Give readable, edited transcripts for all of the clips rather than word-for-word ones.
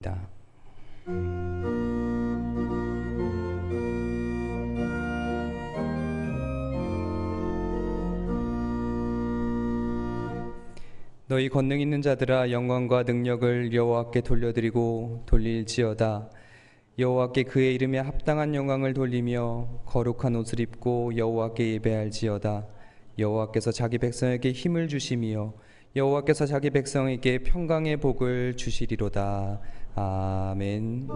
다. 너희 권능 있는 자들아, 영광과 능력을 여호와께 돌려드리고 돌릴지어다. 여호와께 그의 이름에 합당한 영광을 돌리며 거룩한 옷을 입고 여호와께 예배할지어다. 여호와께서 자기 백성에게 힘을 주시며 여호와께서 자기 백성에게 평강의 복을 주시리로다. 아멘.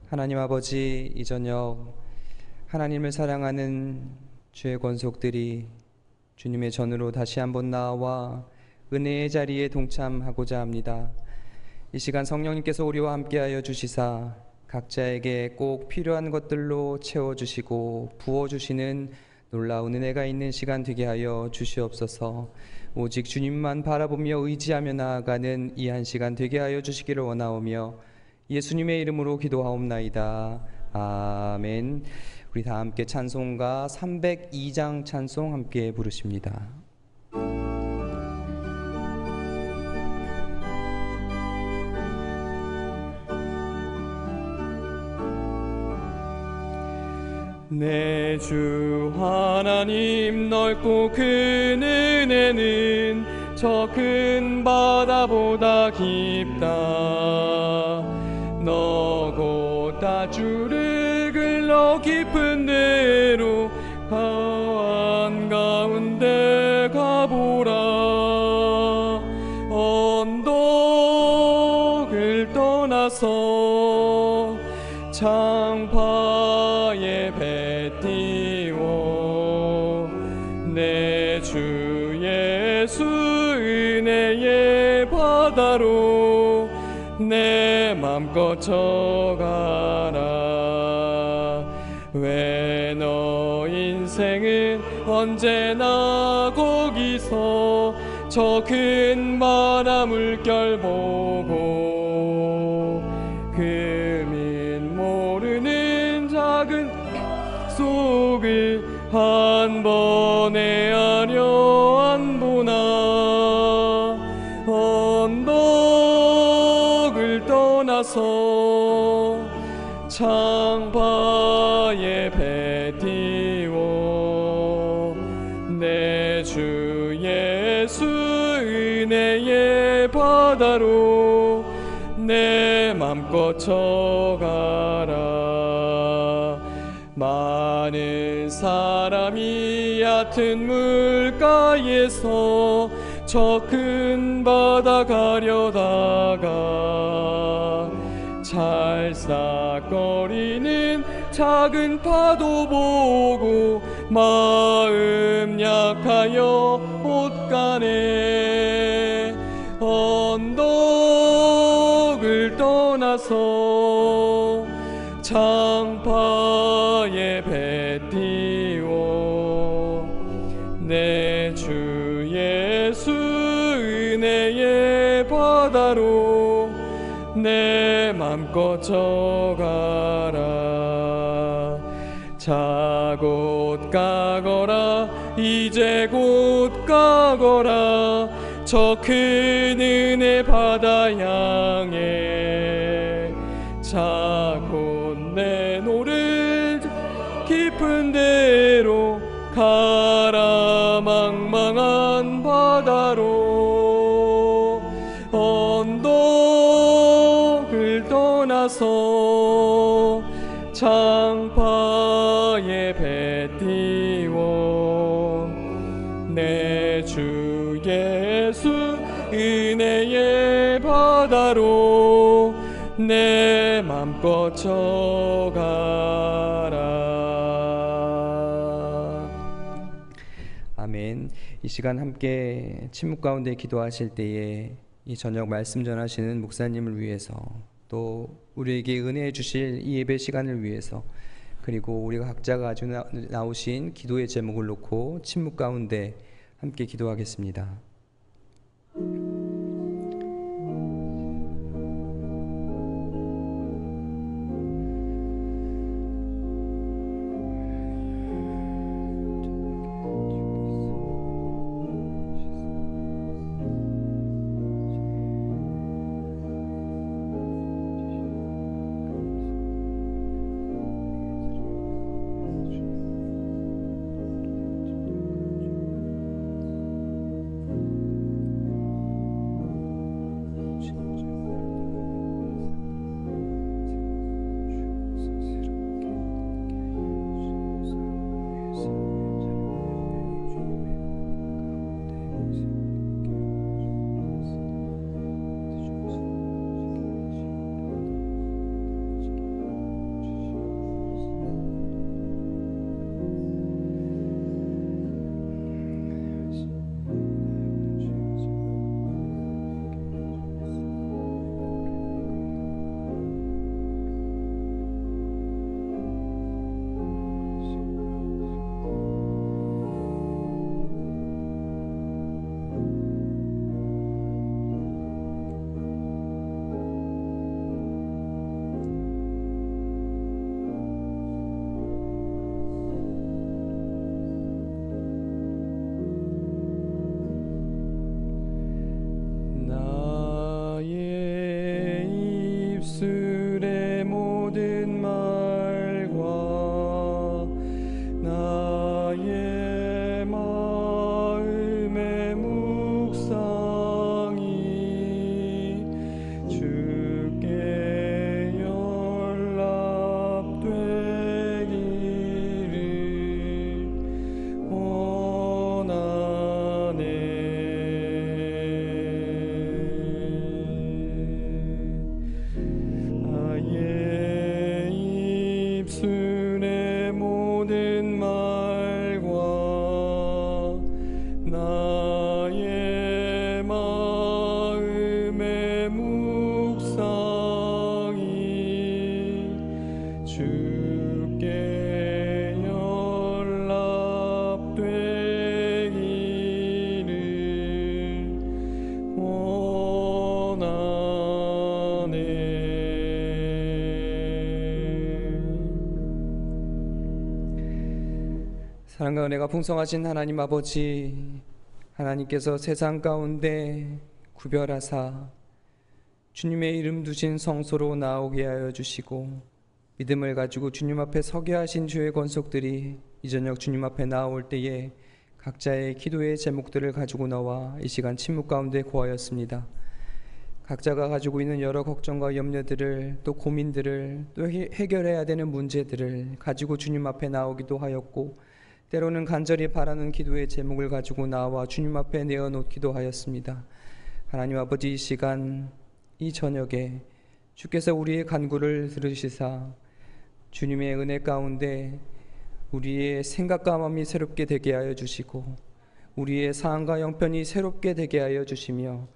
하나님 아버지, 이 저녁 하나님을 사랑하는 주의 권속들이 주님의 전으로 다시 한번 나와 은혜의 자리에 동참하고자 합니다. 이 시간 성령님께서 우리와 함께하여 주시사 각자에게 꼭 필요한 것들로 채워주시고 부어주시는 놀라운 은혜가 있는 시간 되게 하여 주시옵소서. 오직 주님만 바라보며 의지하며 나아가는 이 한 시간 되게 하여 주시기를 원하오며 예수님의 이름으로 기도하옵나이다. 아멘. 우리 다 함께 찬송가 302장 찬송 함께 부르십니다. 내 주 하나님, 넓고 큰 은혜는 저 큰 바다보다 깊다. 너고 다주를 글러 깊은 데로 한가운데 가보라. 언덕을 떠나서 창파에 배 띄워 내 주 예수 은혜의 바다로 내 맘껏 져가라. 왜 너 인생은 언제나 거기서 저 큰 바다 물결 보고 금인 모르는 작은 속을 한 번에 하려 안 보나. 언덕을 떠나서 창파에 배 띄워 내 주 예수 은혜의 바다로 내 맘껏 져가라. 많은 사람이 얕은 물가에서 저 큰 바다 가려다가 찰싹거리는 작은 파도 보고 마음 약하여 옷가네. 언덕을 떠나서 창파에 배 띄워 내 주 예수 은혜의 바다로 내 맘껏 져가라. 자 곧 가거라, 이제 곧 가거라, 저 큰 은혜 바다 향해. 자 곧 내 노를 깊은 데로 가라. 망망한 바다로 언덕을 떠나서 창파에 배 띄워 내 주 예수 은혜의 바다로 내 맘껏 져가라. 아멘. 이 시간 함께 침묵 가운데 기도하실 때에 이 저녁 말씀 전하시는 목사님을 위해서, 또 우리에게 은혜해 주실 이 예배 시간을 위해서, 그리고 우리가 각자가 가지고 나오신 기도의 제목을 놓고 침묵 가운데 함께 기도하겠습니다. 사랑과 은혜가 풍성하신 하나님 아버지, 하나님께서 세상 가운데 구별하사 주님의 이름 두신 성소로 나오게 하여 주시고 믿음을 가지고 주님 앞에 서게 하신 주의 권속들이 이 저녁 주님 앞에 나올 때에 각자의 기도의 제목들을 가지고 나와 이 시간 침묵 가운데 고하였습니다. 각자가 가지고 있는 여러 걱정과 염려들을, 또 고민들을, 또 해결해야 되는 문제들을 가지고 주님 앞에 나오기도 하였고, 때로는 간절히 바라는 기도의 제목을 가지고 나와 주님 앞에 내어놓기도 하였습니다. 하나님 아버지, 이 시간 이 저녁에 주께서 우리의 간구를 들으시사 주님의 은혜 가운데 우리의 생각과 마음이 새롭게 되게 하여 주시고 우리의 상황과 형편이 새롭게 되게 하여 주시며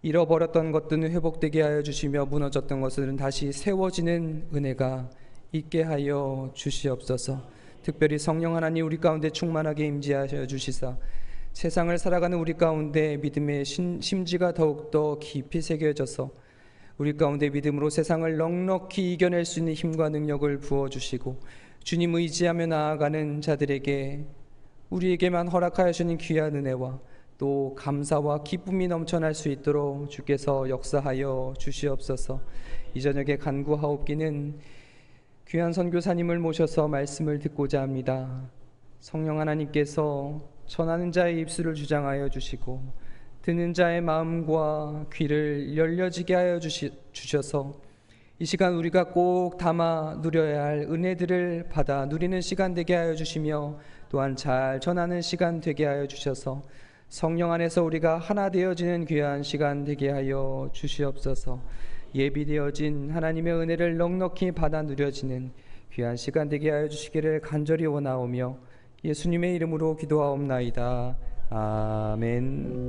잃어버렸던 것들은 회복되게 하여 주시며 무너졌던 것들은 다시 세워지는 은혜가 있게 하여 주시옵소서. 특별히 성령 하나님 우리 가운데 충만하게 임재하여 주시사 세상을 살아가는 우리 가운데 믿음의 심지가 더욱더 깊이 새겨져서 우리 가운데 믿음으로 세상을 넉넉히 이겨낼 수 있는 힘과 능력을 부어주시고 주님 의지하며 나아가는 자들에게 우리에게만 허락하여 주는 귀한 은혜와 또 감사와 기쁨이 넘쳐날 수 있도록 주께서 역사하여 주시옵소서. 이 저녁에 간구하옵기는 귀한 선교사님을 모셔서 말씀을 듣고자 합니다. 성령 하나님께서 전하는 자의 입술을 주장하여 주시고 듣는 자의 마음과 귀를 열려지게 하여 주셔서 이 시간 우리가 꼭 담아 누려야 할 은혜들을 받아 누리는 시간 되게 하여 주시며 또한 잘 전하는 시간 되게 하여 주셔서 성령 안에서 우리가 하나 되어지는 귀한 시간 되게 하여 주시옵소서. 예비되어진 하나님의 은혜를 넉넉히 받아 누려지는 귀한 시간 되게 하여 주시기를 간절히 원하오며 예수님의 이름으로 기도하옵나이다. 아멘.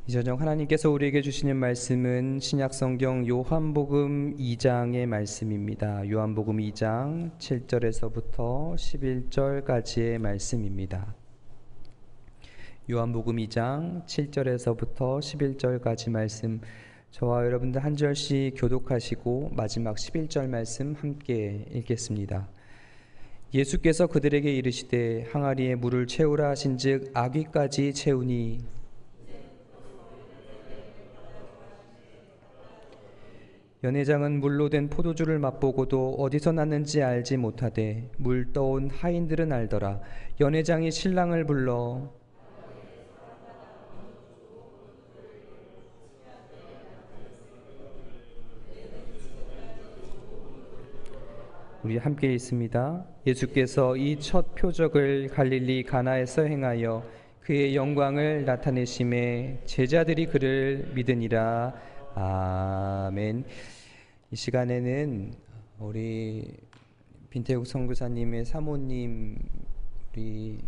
이 저녁 하나님께서 우리에게 주시는 말씀은 신약성경 요한복음 2장의 말씀입니다. 요한복음 2장 7절에서부터 11절까지의 말씀입니다. 요한복음 2장 7절에서부터 11절까지 말씀, 저와 여러분들 한 절씩 교독하시고 마지막 11절 말씀 함께 읽겠습니다. 예수께서 그들에게 이르시되 항아리에 물을 채우라 하신즉 아귀까지 채우니 연회장은 물로 된 포도주를 맛보고도 어디서 났는지 알지 못하되 물 떠온 하인들은 알더라. 연회장이 신랑을 불러 우리 함께 있습니다. 예수께서 이 첫 표적을 갈릴리 가나에서 행하여 그의 영광을 나타내심에 제자들이 그를 믿으니라. 아멘. 이 시간에는 우리 빈태국 선교사님의 사모님 우리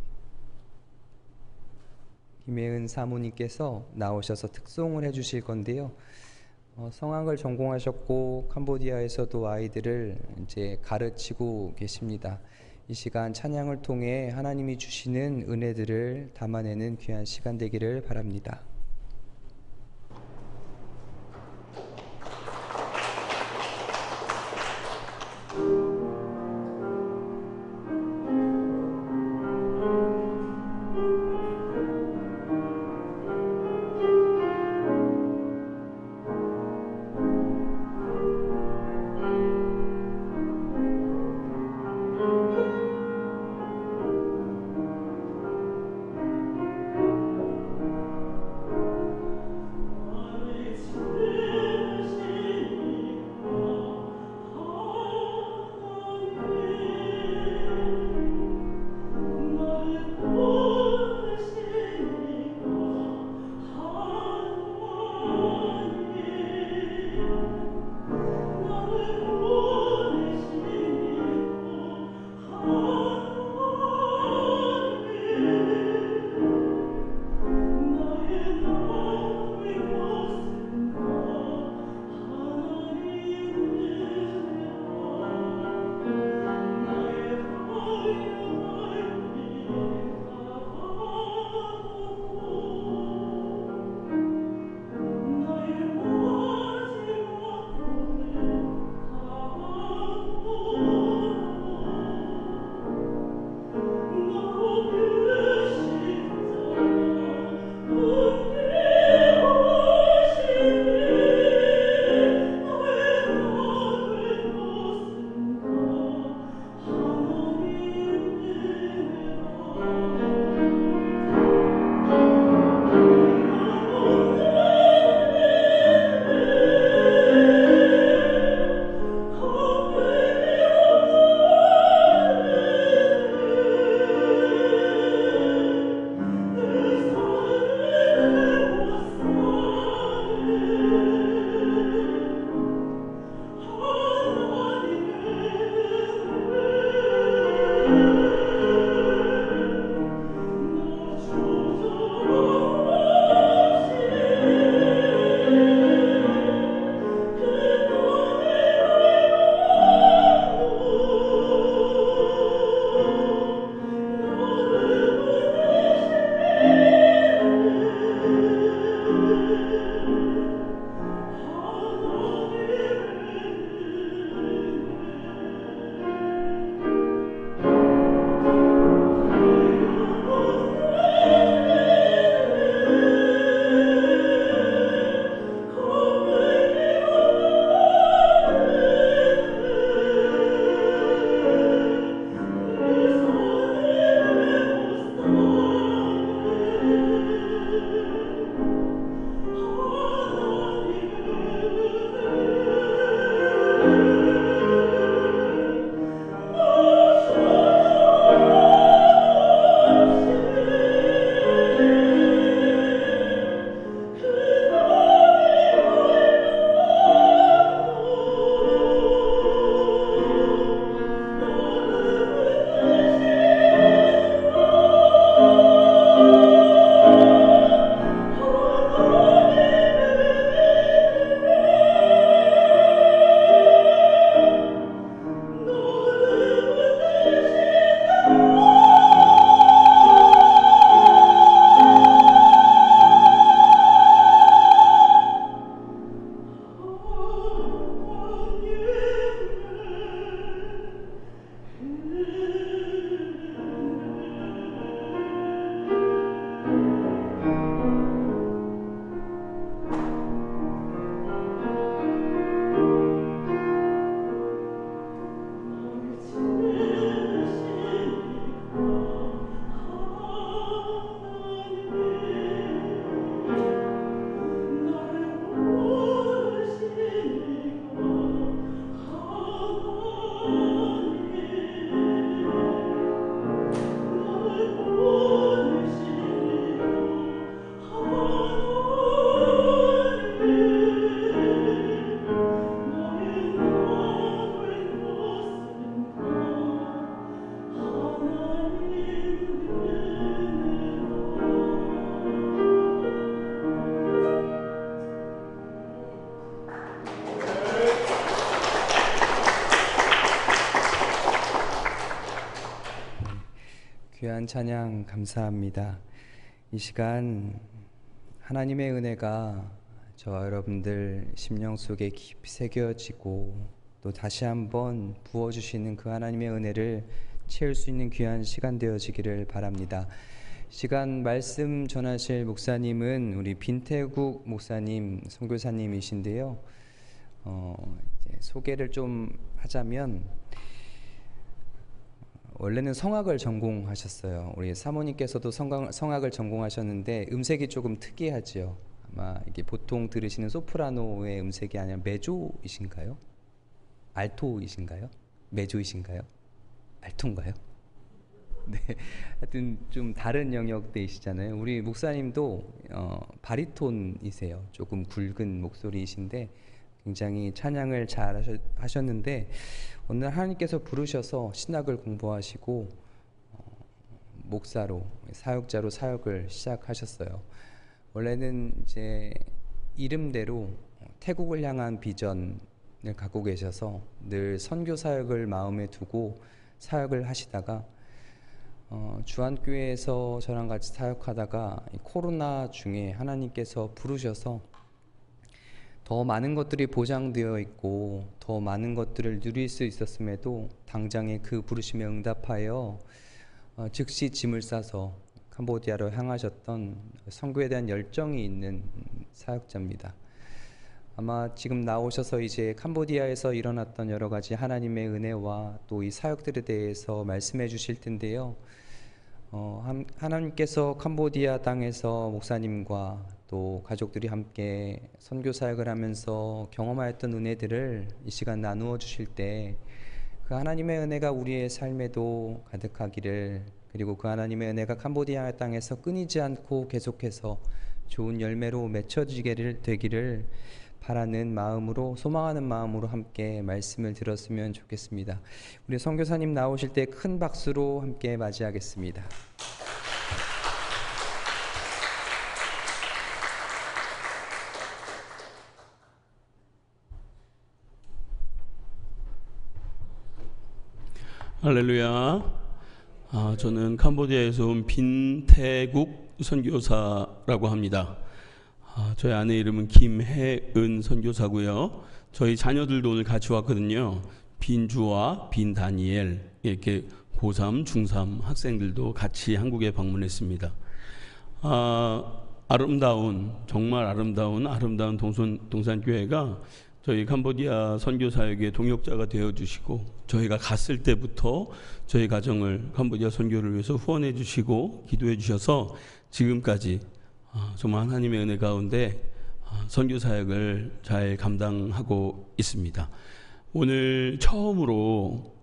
김혜은 사모님께서 나오셔서 특송을 해주실 건데요. 성악을 전공하셨고 캄보디아에서도 아이들을 이제 가르치고 계십니다. 이 시간 찬양을 통해 하나님이 주시는 은혜들을 담아내는 귀한 시간 되기를 바랍니다. 귀한 찬양 감사합니다. 이 시간 하나님의 은혜가 저와 여러분들 심령 속에 깊이 새겨지고 또 다시 한번 부어주시는 그 하나님의 은혜를 채울 수 있는 귀한 시간 되어지기를 바랍니다. 시간 말씀 전하실 목사님은 우리 빈태국 목사님 선교사님이신데요. 이제 소개를 좀 하자면 원래는 성악을 전공하셨어요. 우리 사모님께서도 성악을 전공하셨는데 음색이 조금 특이하지요. 아마 이게 보통 들으시는 소프라노의 음색이 아니라 메조이신가요? 알토이신가요? 메조이신가요? 알토인가요? 네, 하여튼 좀 다른 영역대이시잖아요. 우리 목사님도 바리톤이세요. 조금 굵은 목소리이신데 굉장히 찬양을 잘 하셨는데 오늘 하나님께서 부르셔서 신학을 공부하시고 목사로 사역자로 사역을 시작하셨어요. 원래는 이제 이름대로 태국을 향한 비전을 갖고 계셔서 늘 선교 사역을 마음에 두고 사역을 하시다가 주안교회에서 저랑 같이 사역하다가 코로나 중에 하나님께서 부르셔서 더 많은 것들이 보장되어 있고 더 많은 것들을 누릴 수 있었음에도 당장에 그 부르심에 응답하여 즉시 짐을 싸서 캄보디아로 향하셨던 선교에 대한 열정이 있는 사역자입니다. 아마 지금 나오셔서 이제 캄보디아에서 일어났던 여러 가지 하나님의 은혜와 또 이 사역들에 대해서 말씀해 주실 텐데요. 하나님께서 캄보디아 땅에서 목사님과 또 가족들이 함께 선교 사역을 하면서 경험하였던 은혜들을 이 시간 나누어 주실 때 그 하나님의 은혜가 우리의 삶에도 가득하기를, 그리고 그 하나님의 은혜가 캄보디아 땅에서 끊이지 않고 계속해서 좋은 열매로 맺혀지기를 되기를 바라는 마음으로, 소망하는 마음으로 함께 말씀을 들었으면 좋겠습니다. 우리 선교사님 나오실 때 큰 박수로 함께 맞이하겠습니다. 할렐루야. 저는 캄보디아에서 온 빈태국 선교사라고 합니다. 저희 아내 이름은 김혜은 선교사고요. 저희 자녀들도 오늘 같이 왔거든요. 빈주와 빈다니엘, 이렇게 고3, 중3 학생들도 같이 한국에 방문했습니다. 정말 아름다운 동산교회가 저희 캄보디아 선교 사역의 동역자가 되어주시고, 저희가 갔을 때부터 저희 가정을 캄보디아 선교를 위해서 후원해 주시고 기도해 주셔서 지금까지 정말 하나님의 은혜 가운데 선교 사역을 잘 감당하고 있습니다. 오늘 처음으로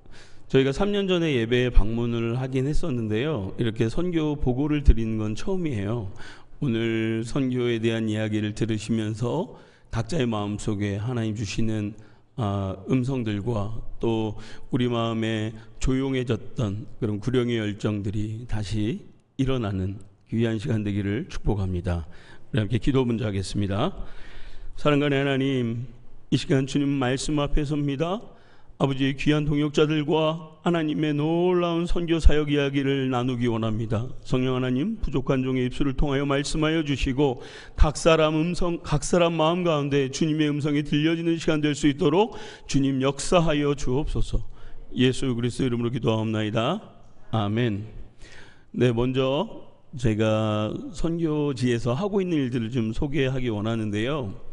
저희가 3년 전에 예배에 방문을 하긴 했었는데요, 이렇게 선교 보고를 드리는 건 처음이에요. 오늘 선교에 대한 이야기를 들으시면서 각자의 마음속에 하나님 주시는 음성들과 또 우리 마음에 조용해졌던 그런 구령의 열정들이 다시 일어나는 귀한 시간 되기를 축복합니다. 우리 함께 기도 먼저 하겠습니다. 사랑하는 하나님, 이 시간 주님 말씀 앞에 섭니다. 아버지의 귀한 동역자들과 하나님의 놀라운 선교 사역 이야기를 나누기 원합니다. 성령 하나님, 부족한 종의 입술을 통하여 말씀하여 주시고 각 사람 마음 가운데 주님의 음성이 들려지는 시간 될 수 있도록 주님 역사하여 주옵소서. 예수 그리스도 이름으로 기도하옵나이다. 아멘. 네, 먼저 제가 선교지에서 하고 있는 일들을 좀 소개하기 원하는데요.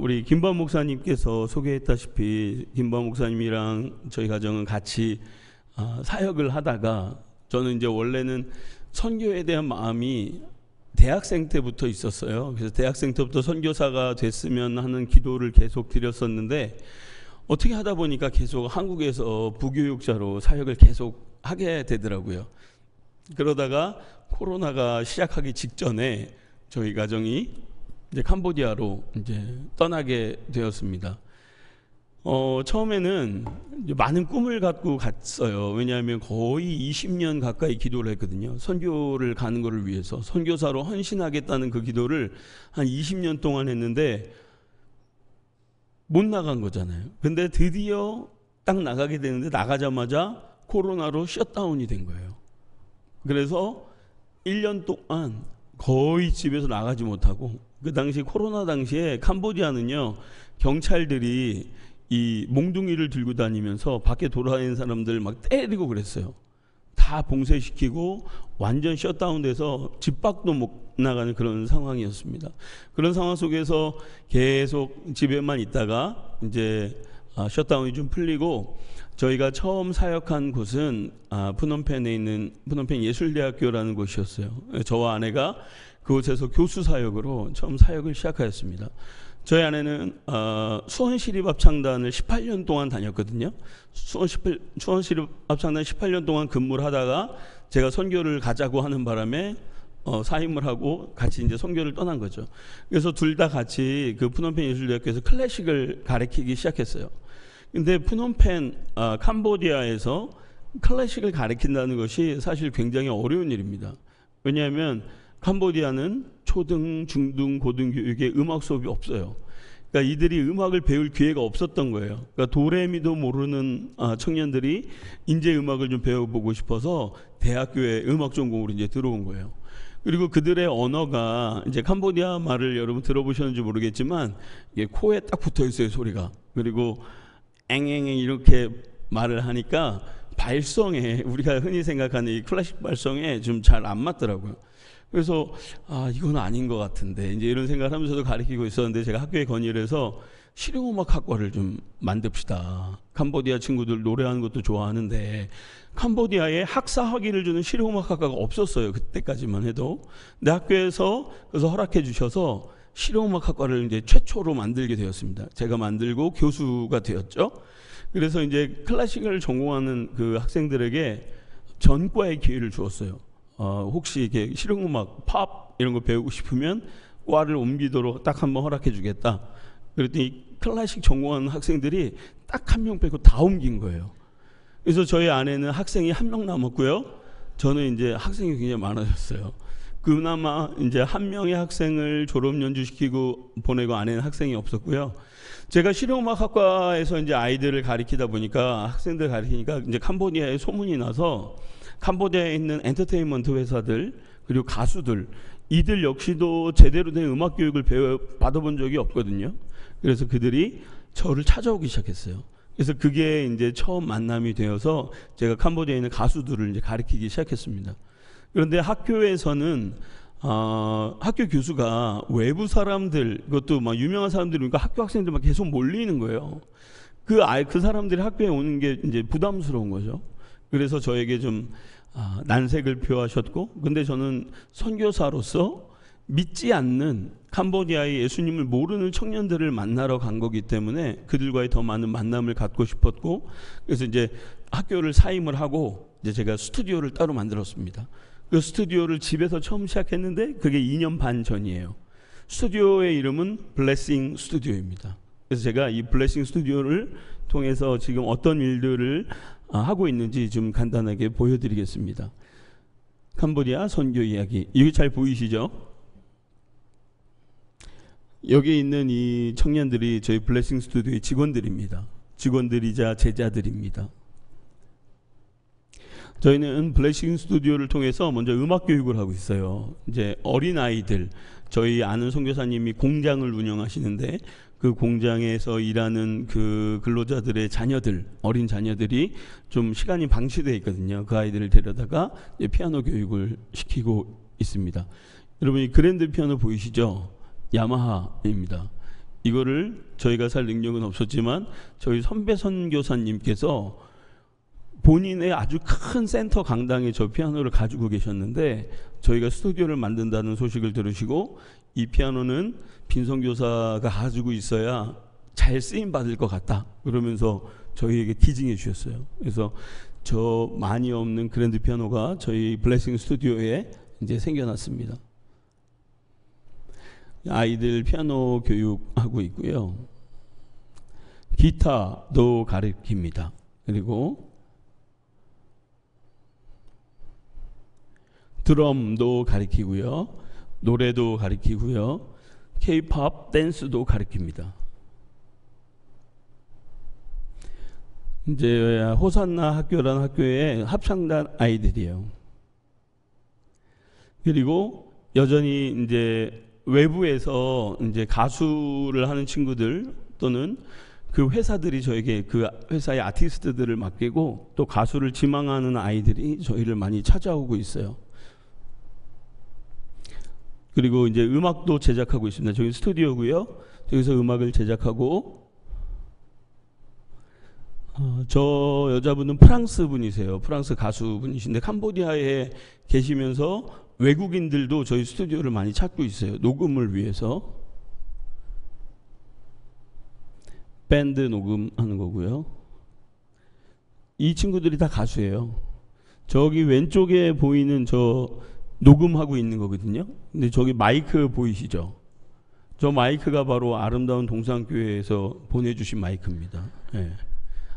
우리 김반 목사님께서 소개했다시피 김반 목사님이랑 저희 가정은 같이 사역을 하다가, 저는 이제 원래는 선교에 대한 마음이 대학생 때부터 있었어요. 그래서 대학생 때부터 선교사가 됐으면 하는 기도를 계속 드렸었는데, 어떻게 하다 보니까 계속 한국에서 부교육자로 사역을 계속 하게 되더라고요. 그러다가 코로나가 시작하기 직전에 저희 가정이 이제 캄보디아로 이제 떠나게 되었습니다. 처음에는 많은 꿈을 갖고 갔어요. 왜냐하면 거의 20년 가까이 기도를 했거든요. 선교를 가는 것을 위해서 선교사로 헌신하겠다는 그 기도를 한 20년 동안 했는데 못 나간 거잖아요. 근데 드디어 딱 나가게 되는데 나가자마자 코로나로 셧다운이 된 거예요. 그래서 1년 동안 거의 집에서 나가지 못하고, 그 당시 코로나 당시에 캄보디아는요, 경찰들이 이 몽둥이를 들고 다니면서 밖에 돌아다니는 사람들 막 때리고 그랬어요. 다 봉쇄시키고 완전 셧다운돼서 집 밖도 못 나가는 그런 상황이었습니다. 그런 상황 속에서 계속 집에만 있다가 이제 셧다운이 좀 풀리고, 저희가 처음 사역한 곳은 푸놈펜에 있는 푸놈펜 예술대학교라는 곳이었어요. 저와 아내가 그곳에서 교수 사역으로 처음 사역을 시작하였습니다. 저희 아내는 수원시립합창단을 18년 동안 다녔거든요. 수원시립합창단 18년 동안 근무를 하다가 제가 선교를 가자고 하는 바람에 사임을 하고 같이 이제 선교를 떠난 거죠. 그래서 둘 다 같이 그 푸놈펜 예술대학교에서 클래식을 가르치기 시작했어요. 근데 푸놈펜 캄보디아에서 클래식을 가르친다는 것이 사실 굉장히 어려운 일입니다. 왜냐하면 캄보디아는 초등, 중등, 고등 교육에 음악 수업이 없어요. 그러니까 이들이 음악을 배울 기회가 없었던 거예요. 그러니까 도레미도 모르는 청년들이 인제 음악을 좀 배워보고 싶어서 대학교에 음악 전공으로 이제 들어온 거예요. 그리고 그들의 언어가 이제 캄보디아 말을 여러분 들어보셨는지 모르겠지만 이게 코에 딱 붙어 있어요, 소리가. 그리고 앵앵앵 이렇게 말을 하니까 발성에, 우리가 흔히 생각하는 이 클래식 발성에 좀 잘 안 맞더라고요. 그래서 이건 아닌 것 같은데 이제 이런 생각을 하면서도 가르치고 있었는데, 제가 학교에 건의를 해서 실용음악학과를 좀 만듭시다. 캄보디아 친구들 노래하는 것도 좋아하는데 캄보디아에 학사 학위를 주는 실용음악학과가 없었어요, 그때까지만 해도. 근데 학교에서 그래서 허락해 주셔서 실용음악학과를 이제 최초로 만들게 되었습니다. 제가 만들고 교수가 되었죠. 그래서 이제 클래식을 전공하는 그 학생들에게 전과의 기회를 주었어요. 혹시 이게 실용음악, 팝 이런 거 배우고 싶으면 과를 옮기도록 딱 한번 허락해 주겠다. 그랬더니 클래식 전공하는 학생들이 딱 한 명 빼고 다 옮긴 거예요. 그래서 저희 아내는 학생이 한 명 남았고요. 저는 이제 학생이 굉장히 많아졌어요. 그나마 이제 한 명의 학생을 졸업 연주시키고 보내고 아내는 학생이 없었고요. 제가 실용음악학과에서 이제 아이들을 가리키다 보니까, 학생들 가리키니까 이제 캄보디아에 소문이 나서 캄보디아에 있는 엔터테인먼트 회사들 그리고 가수들, 이들 역시도 제대로 된 음악 교육을 받아본 적이 없거든요. 그래서 그들이 저를 찾아오기 시작했어요. 그래서 그게 이제 처음 만남이 되어서 제가 캄보디아에 있는 가수들을 이제 가르치기 시작했습니다. 그런데 학교에서는 학교 교수가 외부 사람들, 그것도 막 유명한 사람들이니까 학교 학생들만 계속 몰리는 거예요. 그 사람들이 학교에 오는 게 이제 부담스러운 거죠. 그래서 저에게 좀 난색을 표하셨고, 근데 저는 선교사로서 믿지 않는 캄보디아의 예수님을 모르는 청년들을 만나러 간 거기 때문에 그들과의 더 많은 만남을 갖고 싶었고, 그래서 이제 학교를 사임을 하고 이제 제가 스튜디오를 따로 만들었습니다. 그 스튜디오를 집에서 처음 시작했는데 그게 2년 반 전이에요. 스튜디오의 이름은 블레싱 스튜디오입니다. 그래서 제가 이 블레싱 스튜디오를 통해서 지금 어떤 일들을 하고 있는지 좀 간단하게 보여드리겠습니다. 캄보디아 선교 이야기, 이게 잘 보이시죠? 여기 있는 이 청년들이 저희 블레싱 스튜디오의 직원들입니다. 직원들이자 제자들입니다. 저희는 블레싱 스튜디오를 통해서 먼저 음악 교육을 하고 있어요. 이제 어린 아이들, 저희 아는 선교사님이 공장을 운영하시는데 그 공장에서 일하는 그 근로자들의 자녀들, 어린 자녀들이 좀 시간이 방치되어 있거든요. 그 아이들을 데려다가 이제 피아노 교육을 시키고 있습니다. 여러분, 이 그랜드 피아노 보이시죠? 야마하입니다. 이거를 저희가 살 능력은 없었지만 저희 선배 선교사님께서 본인의 아주 큰 센터 강당에 저 피아노를 가지고 계셨는데, 저희가 스튜디오를 만든다는 소식을 들으시고 이 피아노는 빈 선교사가 가지고 있어야 잘 쓰임 받을 것 같다 그러면서 저희에게 기증해 주셨어요. 그래서 저 많이 없는 그랜드 피아노가 저희 블레싱 스튜디오에 이제 생겨났습니다. 아이들 피아노 교육하고 있고요. 기타도 가르칩니다. 그리고 드럼도 가르치고요. 노래도 가르치고요. K-팝 댄스도 가르칩니다. 이제 호산나 학교라는 학교의 합창단 아이들이에요. 그리고 여전히 이제 외부에서 이제 가수를 하는 친구들 또는 그 회사들이 저에게 그 회사의 아티스트들을 맡기고 또 가수를 지망하는 아이들이 저희를 많이 찾아오고 있어요. 그리고 이제 음악도 제작하고 있습니다. 저기 스튜디오고요. 여기서 음악을 제작하고 저 여자분은 프랑스 분이세요. 프랑스 가수분이신데 캄보디아에 계시면서 외국인들도 저희 스튜디오를 많이 찾고 있어요. 녹음을 위해서. 밴드 녹음하는 거고요. 이 친구들이 다 가수예요. 저기 왼쪽에 보이는 저 녹음하고 있는 거거든요. 근데 저기 마이크 보이시죠? 저 마이크가 바로 아름다운 동산교회에서 보내주신 마이크입니다. 네.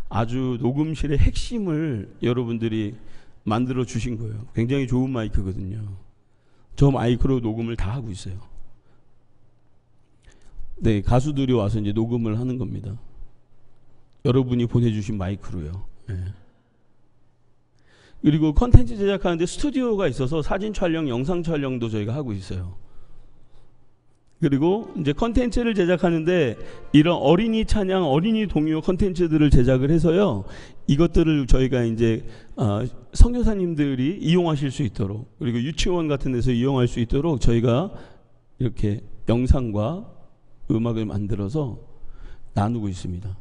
아주 녹음실의 핵심을 여러분들이 만들어 주신 거예요. 굉장히 좋은 마이크거든요. 저 마이크로 녹음을 다 하고 있어요. 네, 가수들이 와서 이제 녹음을 하는 겁니다. 여러분이 보내주신 마이크로요. 네. 그리고 컨텐츠 제작하는데 스튜디오가 있어서 사진 촬영, 영상 촬영도 저희가 하고 있어요. 그리고 이제 컨텐츠를 제작하는데 이런 어린이 찬양, 어린이 동요 컨텐츠들을 제작을 해서요. 이것들을 저희가 이제 선교사님들이 이용하실 수 있도록, 그리고 유치원 같은 데서 이용할 수 있도록 저희가 이렇게 영상과 음악을 만들어서 나누고 있습니다.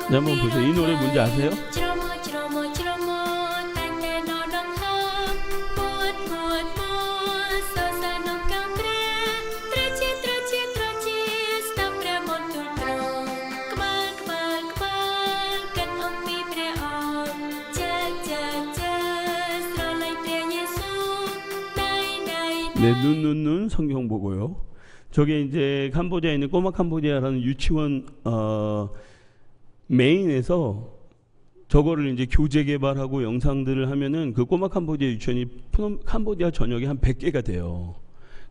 네, 한번 보세요. 이 노래 뭔지 아세요? 네, 눈 성경 보고요. 저게 이제 캄보디아에 있는 꼬마 캄보디아라는 유치원 메인에서 저거를 이제 교재 개발하고 영상들을 하면은 그 꼬마 캄보디아 유치원이 캄보디아 전역에 한 100개가 돼요.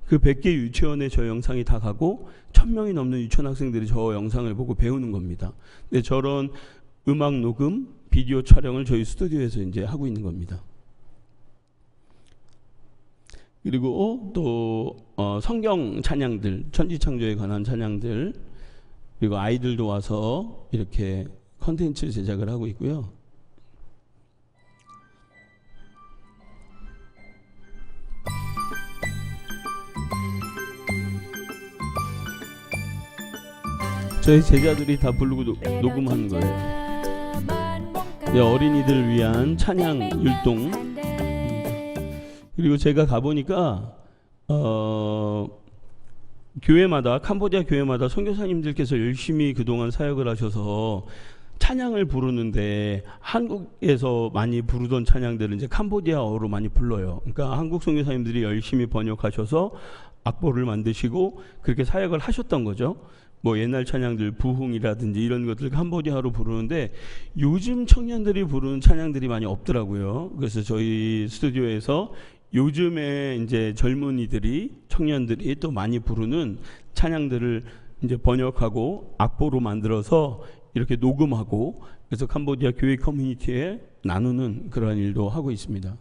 그 100개 유치원에 저 영상이 다 가고 1000명이 넘는 유치원 학생들이 저 영상을 보고 배우는 겁니다. 근데 저런 음악 녹음, 비디오 촬영을 저희 스튜디오에서 이제 하고 있는 겁니다. 그리고 또 성경 찬양들, 천지창조에 관한 찬양들, 그리고 아이들도 와서 이렇게 컨텐츠 제작을 하고 있고요. 저희 제자들이 다 부르고 녹음하는 거예요. 네, 어린이들을 위한 찬양 율동. 그리고 제가 가보니까 교회마다, 캄보디아 교회마다 선교사님들께서 열심히 그동안 사역을 하셔서 찬양을 부르는데 한국에서 많이 부르던 찬양들은 이제 캄보디아어로 많이 불러요. 그러니까 한국 선교사님들이 열심히 번역하셔서 악보를 만드시고 그렇게 사역을 하셨던 거죠. 뭐 옛날 찬양들 부흥이라든지 이런 것들 캄보디아로 부르는데 요즘 청년들이 부르는 찬양들이 많이 없더라고요. 그래서 저희 스튜디오에서 요즘에 이제 젊은이들이, 청년들이 또 많이 부르는 찬양들을 이제 번역하고 악보로 만들어서 이렇게 녹음하고, 그래서 캄보디아 교회 커뮤니티에 나누는 그러한 일도 하고 있습니다.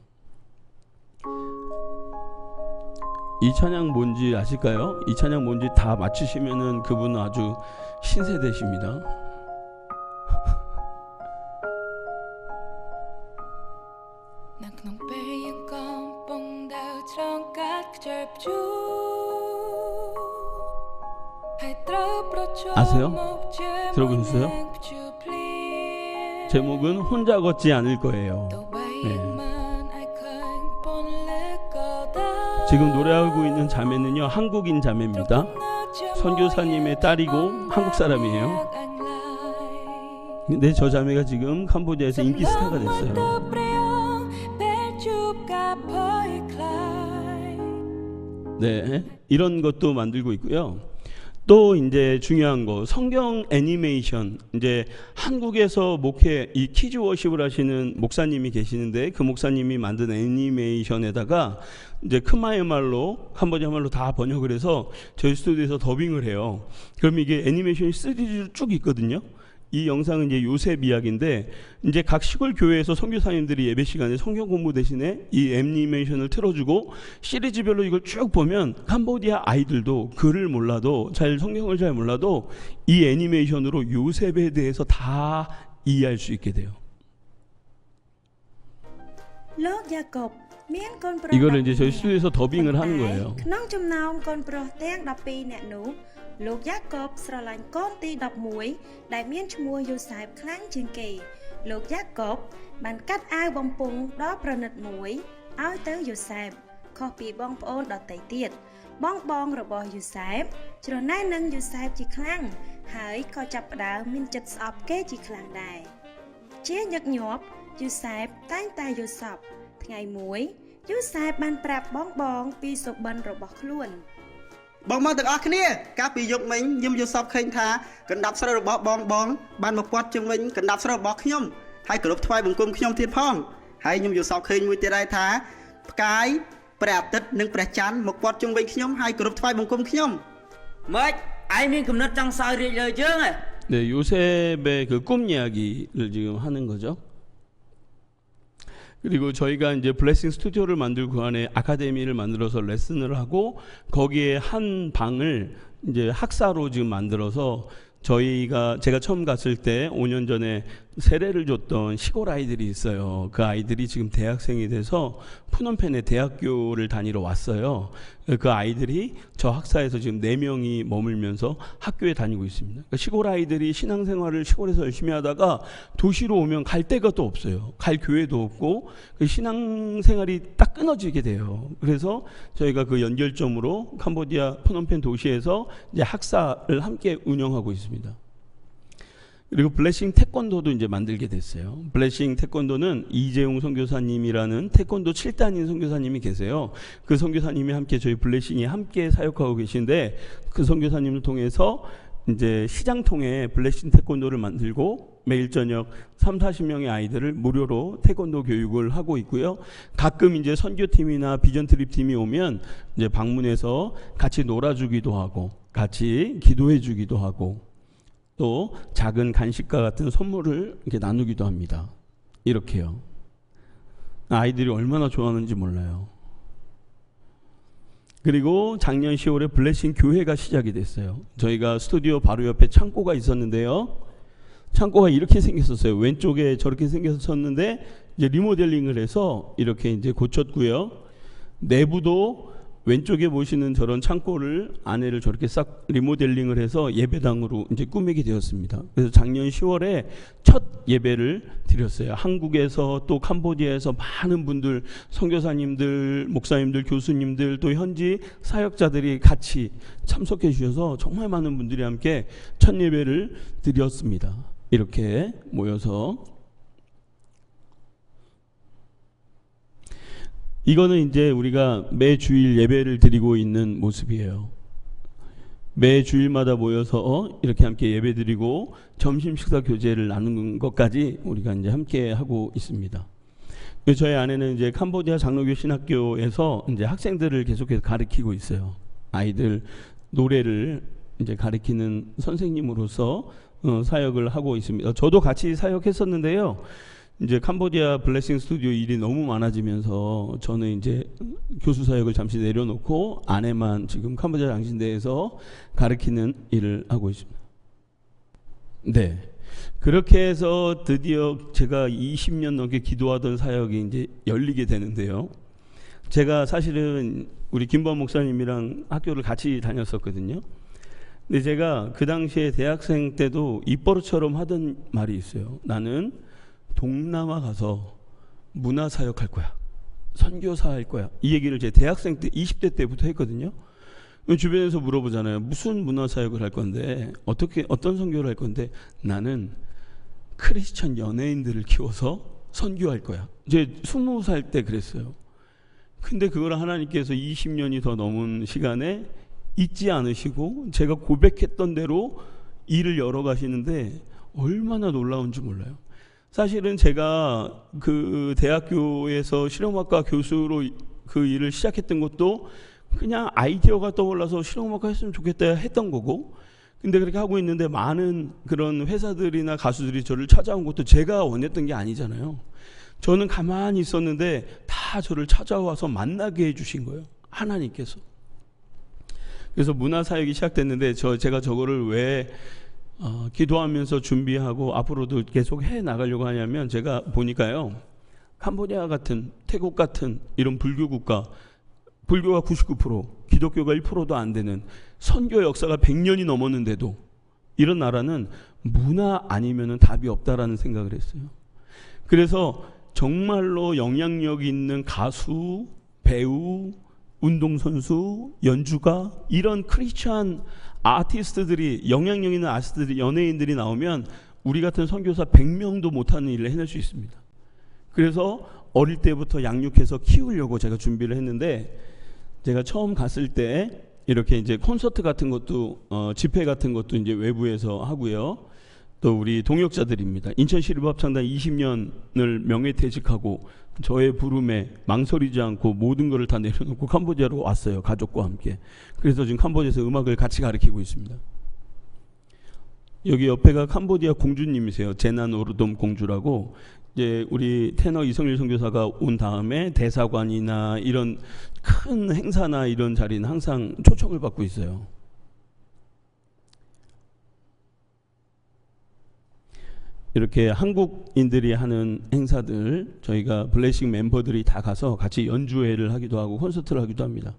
이 찬양 뭔지 아실까요? 이 찬양 뭔지 다 맞추시면은 그분은 아주 신세대십니다. 아세요? 들어보셨어요? 제목은 혼자 걷지 않을 거예요. 네. 지금 노래하고 있는 자매는요, 한국인 자매입니다. 선교사님의 딸이고 한국 사람이에요. 근데 저 자매가 지금 캄보디아에서 인기 스타가 됐어요. 네, 이런 것도 만들고 있고요. 또 이제 중요한 거 성경 애니메이션 이제 한국에서 목회 이 키즈 워십을 하시는 목사님이 계시는데 그 목사님이 만든 애니메이션에다가 이제 크마의 말로 캄보디아 말로 다 번역을 해서 저희 스튜디오에서 더빙을 해요. 그럼 이게 애니메이션이 3D로 쭉 있거든요. 이 영상은 이제 요셉 이야기인데 이제 각 시골 교회에서 선교사님들이 예배 시간에 성경 공부 대신에 이 애니메이션을 틀어주고 시리즈별로 이걸 쭉 보면 캄보디아 아이들도 글을 몰라도 성경을 잘 몰라도 이 애니메이션으로 요셉에 대해서 다 이해할 수 있게 돼요. 이거를 이제 저희 스튜디오에서 더빙을 하는 거예요.លោកយ៉ាកបស្រឡាញ់កូនទី11ដែលមានឈ្មោះយូសែបខ្លាំងជាងគេលោកយ៉ាកបបានកាត់អាវបំពង់ដ៏ប្រណិតមួយឲ្យទៅយូសែបខុសពីបងប្អូនដទៃទៀតបងរបស់យូសែបច្រណែននឹងយូសែបជាខ្លាំងហើយក៏ចាប់ផ្ដើមមានចិត្តស្អប់គេជាខ្លាំងដែរជាញឹកញាប់យូសែបតែងតែយល់សប្តិថ្ងៃមួយយូសែបបានប្រាប់បងពីសុបិនរបស់ខ្លួន បងមកទាំងអស់គ្នាកាលពីយប់មិញខ្ញុំយល់សប្តិឃើញថាកណ្ដាប់ស្រូវរបស់បងបានមកពាត់ជុំវិញកណ្ដាប់ស្រូវរបស់ខ្ញុំហើយគោរពថ្វាយបង្គំខ្ញុំទៀតផងហើយខ្ញុំយល់សប្តិឃើញមួយទៀតដែរថាផ្កាយព្រះអាទិត្យនិងព្រះច័ន្ទមកពាត់ជុំវិញខ្ញុំហើយគោរពថ្វាយបង្គំខ្ញុំម៉េចឯងមានគំនិតចង់សើចរីករាយយើងហ៎ 네, 요셉의 그 꿈 이야기를 지금 하는 거죠. 그리고 저희가 이제 블레싱 스튜디오를 만들고 그 안에 아카데미를 만들어서 레슨을 하고 거기에 한 방을 이제 학사로 지금 만들어서 제가 처음 갔을 때 5년 전에 세례를 줬던 시골 아이들이 있어요. 그 아이들이 지금 대학생이 돼서 푸놈펜에 대학교를 다니러 왔어요. 그 아이들이 저 학사에서 지금 4명이 머물면서 학교에 다니고 있습니다. 그러니까 시골 아이들이 신앙생활을 시골에서 열심히 하다가 도시로 오면 갈 데가 또 없어요. 갈 교회도 없고 그 신앙생활이 딱 끊어지게 돼요. 그래서 저희가 그 연결점으로 캄보디아 푸놈펜 도시에서 이제 학사를 함께 운영하고 있습니다. 그리고 블레싱 태권도도 이제 만들게 됐어요. 블레싱 태권도는 이재용 선교사님이라는 태권도 7단인 선교사님이 계세요. 그 선교사님이 함께 저희 블레싱이 함께 사역하고 계신데 그 선교사님을 통해서 이제 시장통에 블레싱 태권도를 만들고 매일 저녁 30-40명의 아이들을 무료로 태권도 교육을 하고 있고요. 가끔 이제 선교팀이나 비전 트립 팀이 오면 이제 방문해서 같이 놀아주기도 하고 같이 기도해주기도 하고 또 작은 간식과 같은 선물을 이렇게 나누기도 합니다. 이렇게요. 아이들이 얼마나 좋아하는지 몰라요. 그리고 작년 10월에 블레싱 교회가 시작이 됐어요. 저희가 스튜디오 바로 옆에 창고가 있었는데요. 창고가 이렇게 생겼었어요. 왼쪽에 저렇게 생겼었는데 이제 리모델링을 해서 이렇게 이제 고쳤고요. 내부도 왼쪽에 보시는 저런 창고를 안에를 저렇게 싹 리모델링을 해서 예배당으로 이제 꾸미게 되었습니다. 그래서 작년 10월에 첫 예배를 드렸어요. 한국에서 또 캄보디아에서 많은 분들, 선교사님들, 목사님들, 교수님들, 또 현지 사역자들이 같이 참석해 주셔서 정말 많은 분들이 함께 첫 예배를 드렸습니다. 이렇게 모여서 이거는 이제 우리가 매 주일 예배를 드리고 있는 모습이에요. 매 주일마다 모여서 이렇게 함께 예배 드리고 점심 식사 교제를 나누는 것까지 우리가 이제 함께 하고 있습니다. 저희 아내는 이제 캄보디아 장로교 신학교에서 이제 학생들을 계속해서 가르치고 있어요. 아이들 노래를 이제 가르치는 선생님으로서 사역을 하고 있습니다. 저도 같이 사역했었는데요. 이제 캄보디아 블레싱 스튜디오 일이 너무 많아지면서 저는 이제 교수 사역을 잠시 내려놓고 아내만 지금 캄보디아 장신대에서 가르치는 일을 하고 있습니다. 네. 그렇게 해서 드디어 제가 20년 넘게 기도하던 사역이 이제 열리게 되는데요. 제가 사실은 우리 김범 목사님이랑 학교를 같이 다녔었거든요. 근데 제가 그 당시에 대학생 때도 입버릇처럼 하던 말이 있어요. 나는 동남아 가서 문화사역할 거야. 선교사 할 거야. 이 얘기를 제 대학생 때 20대 때부터 했거든요. 주변에서 물어보잖아요. 무슨 문화사역을 할 건데 어떤 선교를 할 건데 나는 크리스천 연예인들을 키워서 선교할 거야. 이제 20살 때 그랬어요. 근데 그걸 하나님께서 20년이 더 넘은 시간에 잊지 않으시고 제가 고백했던 대로 일을 열어가시는데 얼마나 놀라운지 몰라요. 사실은 제가 그 대학교에서 실용음악과 교수로 그 일을 시작했던 것도 그냥 아이디어가 떠올라서 실용음악과 했으면 좋겠다 했던 거고, 근데 그렇게 하고 있는데 많은 그런 회사들이나 가수들이 저를 찾아온 것도 제가 원했던 게 아니잖아요. 저는 가만히 있었는데 다 저를 찾아와서 만나게 해주신 거예요, 하나님께서. 그래서 문화사역이 시작됐는데 제가 저거를 왜 기도하면서 준비하고 앞으로도 계속 해 나가려고 하냐면, 제가 보니까요, 캄보디아 같은, 태국 같은 이런 불교 국가, 불교가 99%, 기독교가 1%도 안 되는, 선교 역사가 100년이 넘었는데도 이런 나라는 문화 아니면은 답이 없다라는 생각을 했어요. 그래서 정말로 영향력 있는 가수, 배우, 운동선수, 연주가, 이런 크리스찬 아티스트들이, 영향력 있는 아티스트들이, 연예인들이 나오면 우리 같은 선교사 100명도 못하는 일을 해낼 수 있습니다. 그래서 어릴 때부터 양육해서 키우려고 제가 준비를 했는데, 제가 처음 갔을 때 이렇게 이제 콘서트 같은 것도 집회 같은 것도 이제 외부에서 하고요. 또 우리 동역자들입니다. 인천시립합창단 20년을 명예퇴직하고 저의 부름에 망설이지 않고 모든 것을 다 내려놓고 캄보디아로 왔어요, 가족과 함께. 그래서 지금 캄보디아에서 음악을 같이 가르치고 있습니다. 여기 옆에가 캄보디아 공주님이세요. 제난 오르돔 공주라고. 이제 우리 테너 이성일 선교사가 온 다음에 대사관이나 이런 큰 행사나 이런 자리는 항상 초청을 받고 있어요. 이렇게 한국인들이 하는 행사들 저희가 블레싱 멤버들이 다 가서 같이 연주회를 하기도 하고 콘서트를 하기도 합니다.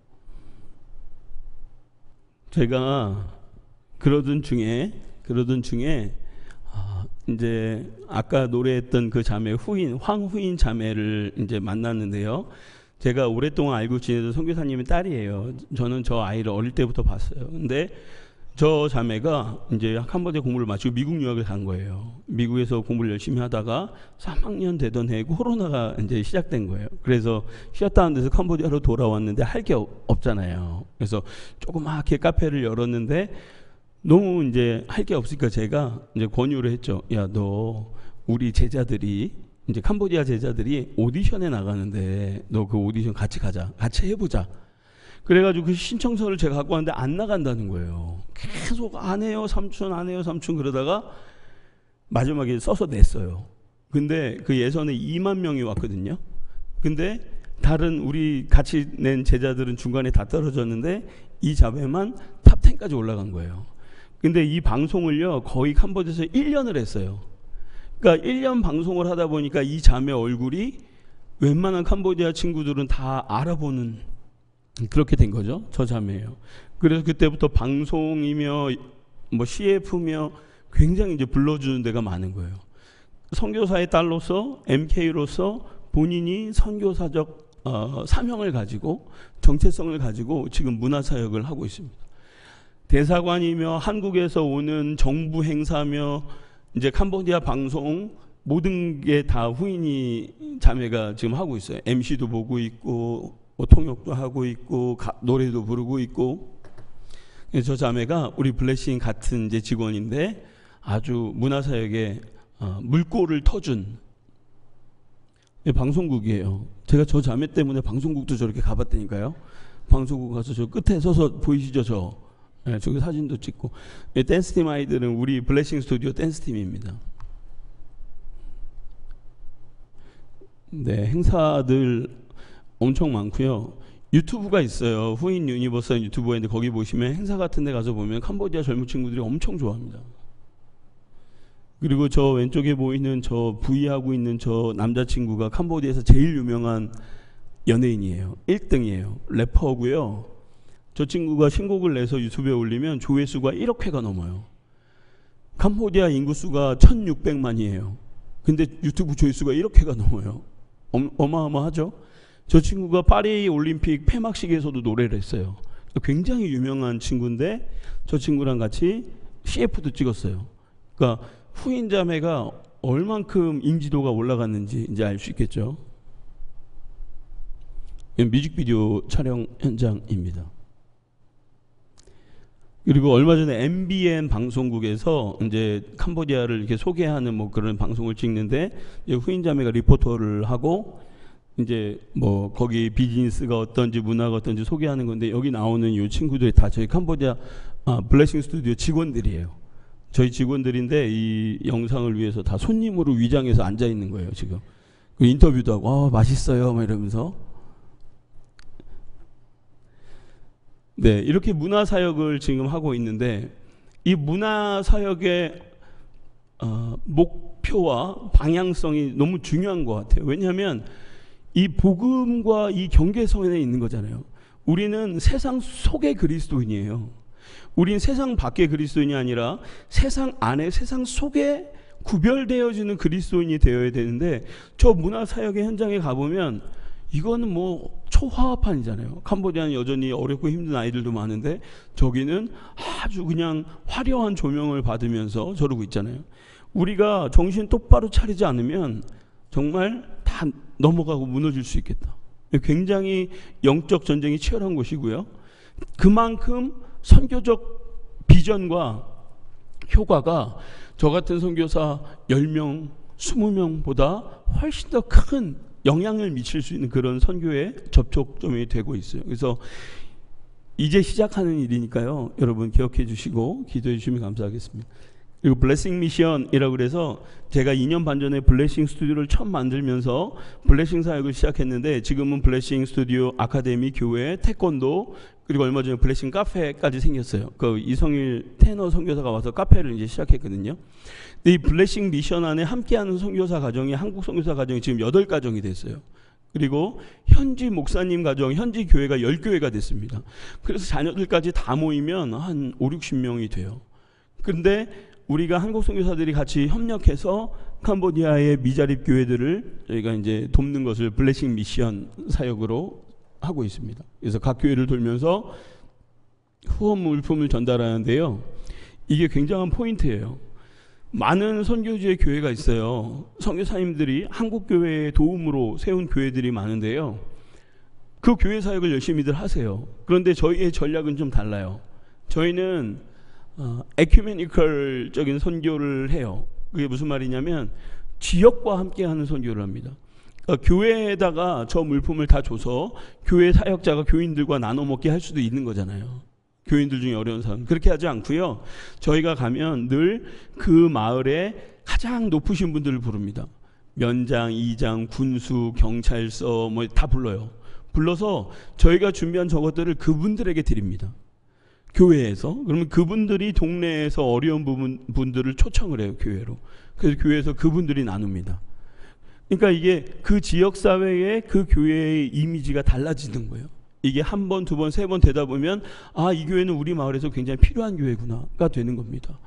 제가 그러던 중에 이제 아까 노래했던 그 자매 황후인 자매를 이제 만났는데요. 제가 오랫동안 알고 지내던 선교사님의 딸이에요. 저는 저 아이를 어릴 때부터 봤어요. 근데 저 자매가 이제 캄보디아 공부를 마치고 미국 유학을 간 거예요. 미국에서 공부를 열심히 하다가 3학년 되던 해에 코로나가 이제 시작된 거예요. 그래서 쉬었다는 데서 캄보디아로 돌아왔는데 할 게 없잖아요. 그래서 조그맣게 카페를 열었는데 너무 이제 할 게 없으니까 제가 이제 권유를 했죠. 야, 너 우리 제자들이 이제 캄보디아 제자들이 오디션에 나가는데 너 그 오디션 같이 가자, 같이 해보자. 그래가지고 그 신청서를 제가 갖고 왔는데 안 나간다는 거예요. 계속 안 해요 삼촌, 안 해요 삼촌 그러다가 마지막에 써서 냈어요. 근데 그 예선에 2만 명이 왔거든요. 근데 다른 우리 같이 낸 제자들은 중간에 다 떨어졌는데 이 자매만 탑 10까지 올라간 거예요. 근데 이 방송을요 거의 캄보디아에서 1년을 했어요. 그러니까 1년 방송을 하다 보니까 이 자매 얼굴이 웬만한 캄보디아 친구들은 다 알아보는, 그렇게 된 거죠. 저 자매예요. 그래서 그때부터 방송이며 뭐 CF며 굉장히 이제 불러주는 데가 많은 거예요. 선교사의 딸로서 MK로서 본인이 선교사적 사명을 가지고 정체성을 가지고 지금 문화사역을 하고 있습니다. 대사관이며 한국에서 오는 정부 행사며 이제 캄보디아 방송 모든 게 다 후인이 자매가 지금 하고 있어요. MC도 보고 있고 통역도 하고 있고 노래도 부르고 있고. 저 자매가 우리 블레싱 같은 이제 직원인데 아주 문화사역에 물꼬를 터준 방송국이에요. 제가 저 자매 때문에 방송국도 저렇게 가봤다니까요. 방송국 가서 저 끝에 서서 보이시죠? 저기 사진도 찍고. 댄스팀 아이들은 우리 블레싱 스튜디오 댄스팀입니다. 네, 행사들 엄청 많고요. 유튜브가 있어요. 후인 유니버설 유튜브가 있는데 거기 보시면 행사 같은 데 가서 보면 캄보디아 젊은 친구들이 엄청 좋아합니다. 그리고 저 왼쪽에 보이는 저 V하고 있는 저 남자친구가 캄보디아에서 제일 유명한 연예인이에요. 1등이에요. 래퍼고요. 저 친구가 신곡을 내서 유튜브에 올리면 조회수가 1억 회가 넘어요. 캄보디아 인구수가 1600만이에요. 근데 유튜브 조회수가 1억 회가 넘어요. 어마어마하죠? 저 친구가 파리 올림픽 폐막식에서도 노래를 했어요. 굉장히 유명한 친구인데 저 친구랑 같이 CF도 찍었어요. 그러니까 후인 자매가 얼만큼 인지도가 올라갔는지 이제 알 수 있겠죠. 뮤직비디오 촬영 현장입니다. 그리고 얼마 전에 MBN 방송국에서 이제 캄보디아를 이렇게 소개하는 뭐 그런 방송을 찍는데 후인자매가 리포터를 하고 이제 뭐 거기 비즈니스가 어떤지 문화가 어떤지 소개하는 건데 여기 나오는 이 친구들이 다 저희 캄보디아 블레싱 스튜디오 직원들이에요. 저희 직원들인데 이 영상을 위해서 다 손님으로 위장해서 앉아 있는 거예요 지금. 그 인터뷰도 하고 맛있어요 막 이러면서. 네, 이렇게 문화 사역을 지금 하고 있는데 이 문화 사역의 목표와 방향성이 너무 중요한 것 같아요. 왜냐하면 이 복음과 이 경계선에 있는 거잖아요. 우리는 세상 속의 그리스도인이에요. 우린 세상 밖의 그리스도인이 아니라 세상 안에 세상 속에 구별되어지는 그리스도인이 되어야 되는데 저 문화 사역의 현장에 가보면 이거는 뭐 초화합판이잖아요. 캄보디아는 여전히 어렵고 힘든 아이들도 많은데 저기는 아주 그냥 화려한 조명을 받으면서 저러고 있잖아요. 우리가 정신 똑바로 차리지 않으면 정말 다 넘어가고 무너질 수 있겠다. 굉장히 영적 전쟁이 치열한 곳이고요. 그만큼 선교적 비전과 효과가 저 같은 선교사 10명, 20명보다 훨씬 더 큰 영향을 미칠 수 있는 그런 선교의 접촉점이 되고 있어요. 그래서 이제 시작하는 일이니까요. 여러분 기억해 주시고 기도해 주시면 감사하겠습니다. 그리고 블레싱 미션이라고 그래서 제가 2년 반 전에 블레싱 스튜디오를 처음 만들면서 블레싱 사역을 시작했는데 지금은 블레싱 스튜디오 아카데미, 교회, 태권도 그리고 얼마 전에 블레싱 카페까지 생겼어요. 그 이성일 테너 선교사가 와서 카페를 이제 시작했거든요. 근데 이 블레싱 미션 안에 함께하는 선교사 가정이 한국 선교사 가정이 지금 8가정이 됐어요. 그리고 현지 목사님 가정, 현지 교회가 10교회가 됐습니다. 그래서 자녀들까지 다 모이면 한 5, 60명이 돼요. 그런데 우리가 한국 선교사들이 같이 협력해서 캄보디아의 미자립 교회들을 저희가 이제 돕는 것을 블레싱 미션 사역으로 하고 있습니다. 그래서 각 교회를 돌면서 후원 물품을 전달하는데요. 이게 굉장한 포인트예요. 많은 선교지의 교회가 있어요. 선교사님들이 한국 교회의 도움으로 세운 교회들이 많은데요. 그 교회 사역을 열심히들 하세요. 그런데 저희의 전략은 좀 달라요. 저희는 에큐메니컬적인 선교를 해요. 그게 무슨 말이냐면 지역과 함께하는 선교를 합니다. 그러니까 교회에다가 저 물품을 다 줘서 교회 사역자가 교인들과 나눠 먹게 할 수도 있는 거잖아요. 교인들 중에 어려운 사람 그렇게 하지 않고요. 저희가 가면 늘 그 마을에 가장 높으신 분들을 부릅니다. 면장, 이장, 군수, 경찰서 뭐 다 불러요. 불러서 저희가 준비한 저것들을 그분들에게 드립니다. 교회에서. 그러면 그분들이 동네에서 어려운 분들을 초청을 해요. 교회로. 그래서 교회에서 그분들이 나눕니다. 그러니까 이게 그 지역사회의 그 교회의 이미지가 달라지는 거예요. 이게 한 번, 두 번, 세 번 되다 보면 이 교회는 우리 마을에서 굉장히 필요한 교회구나가 되는 겁니다.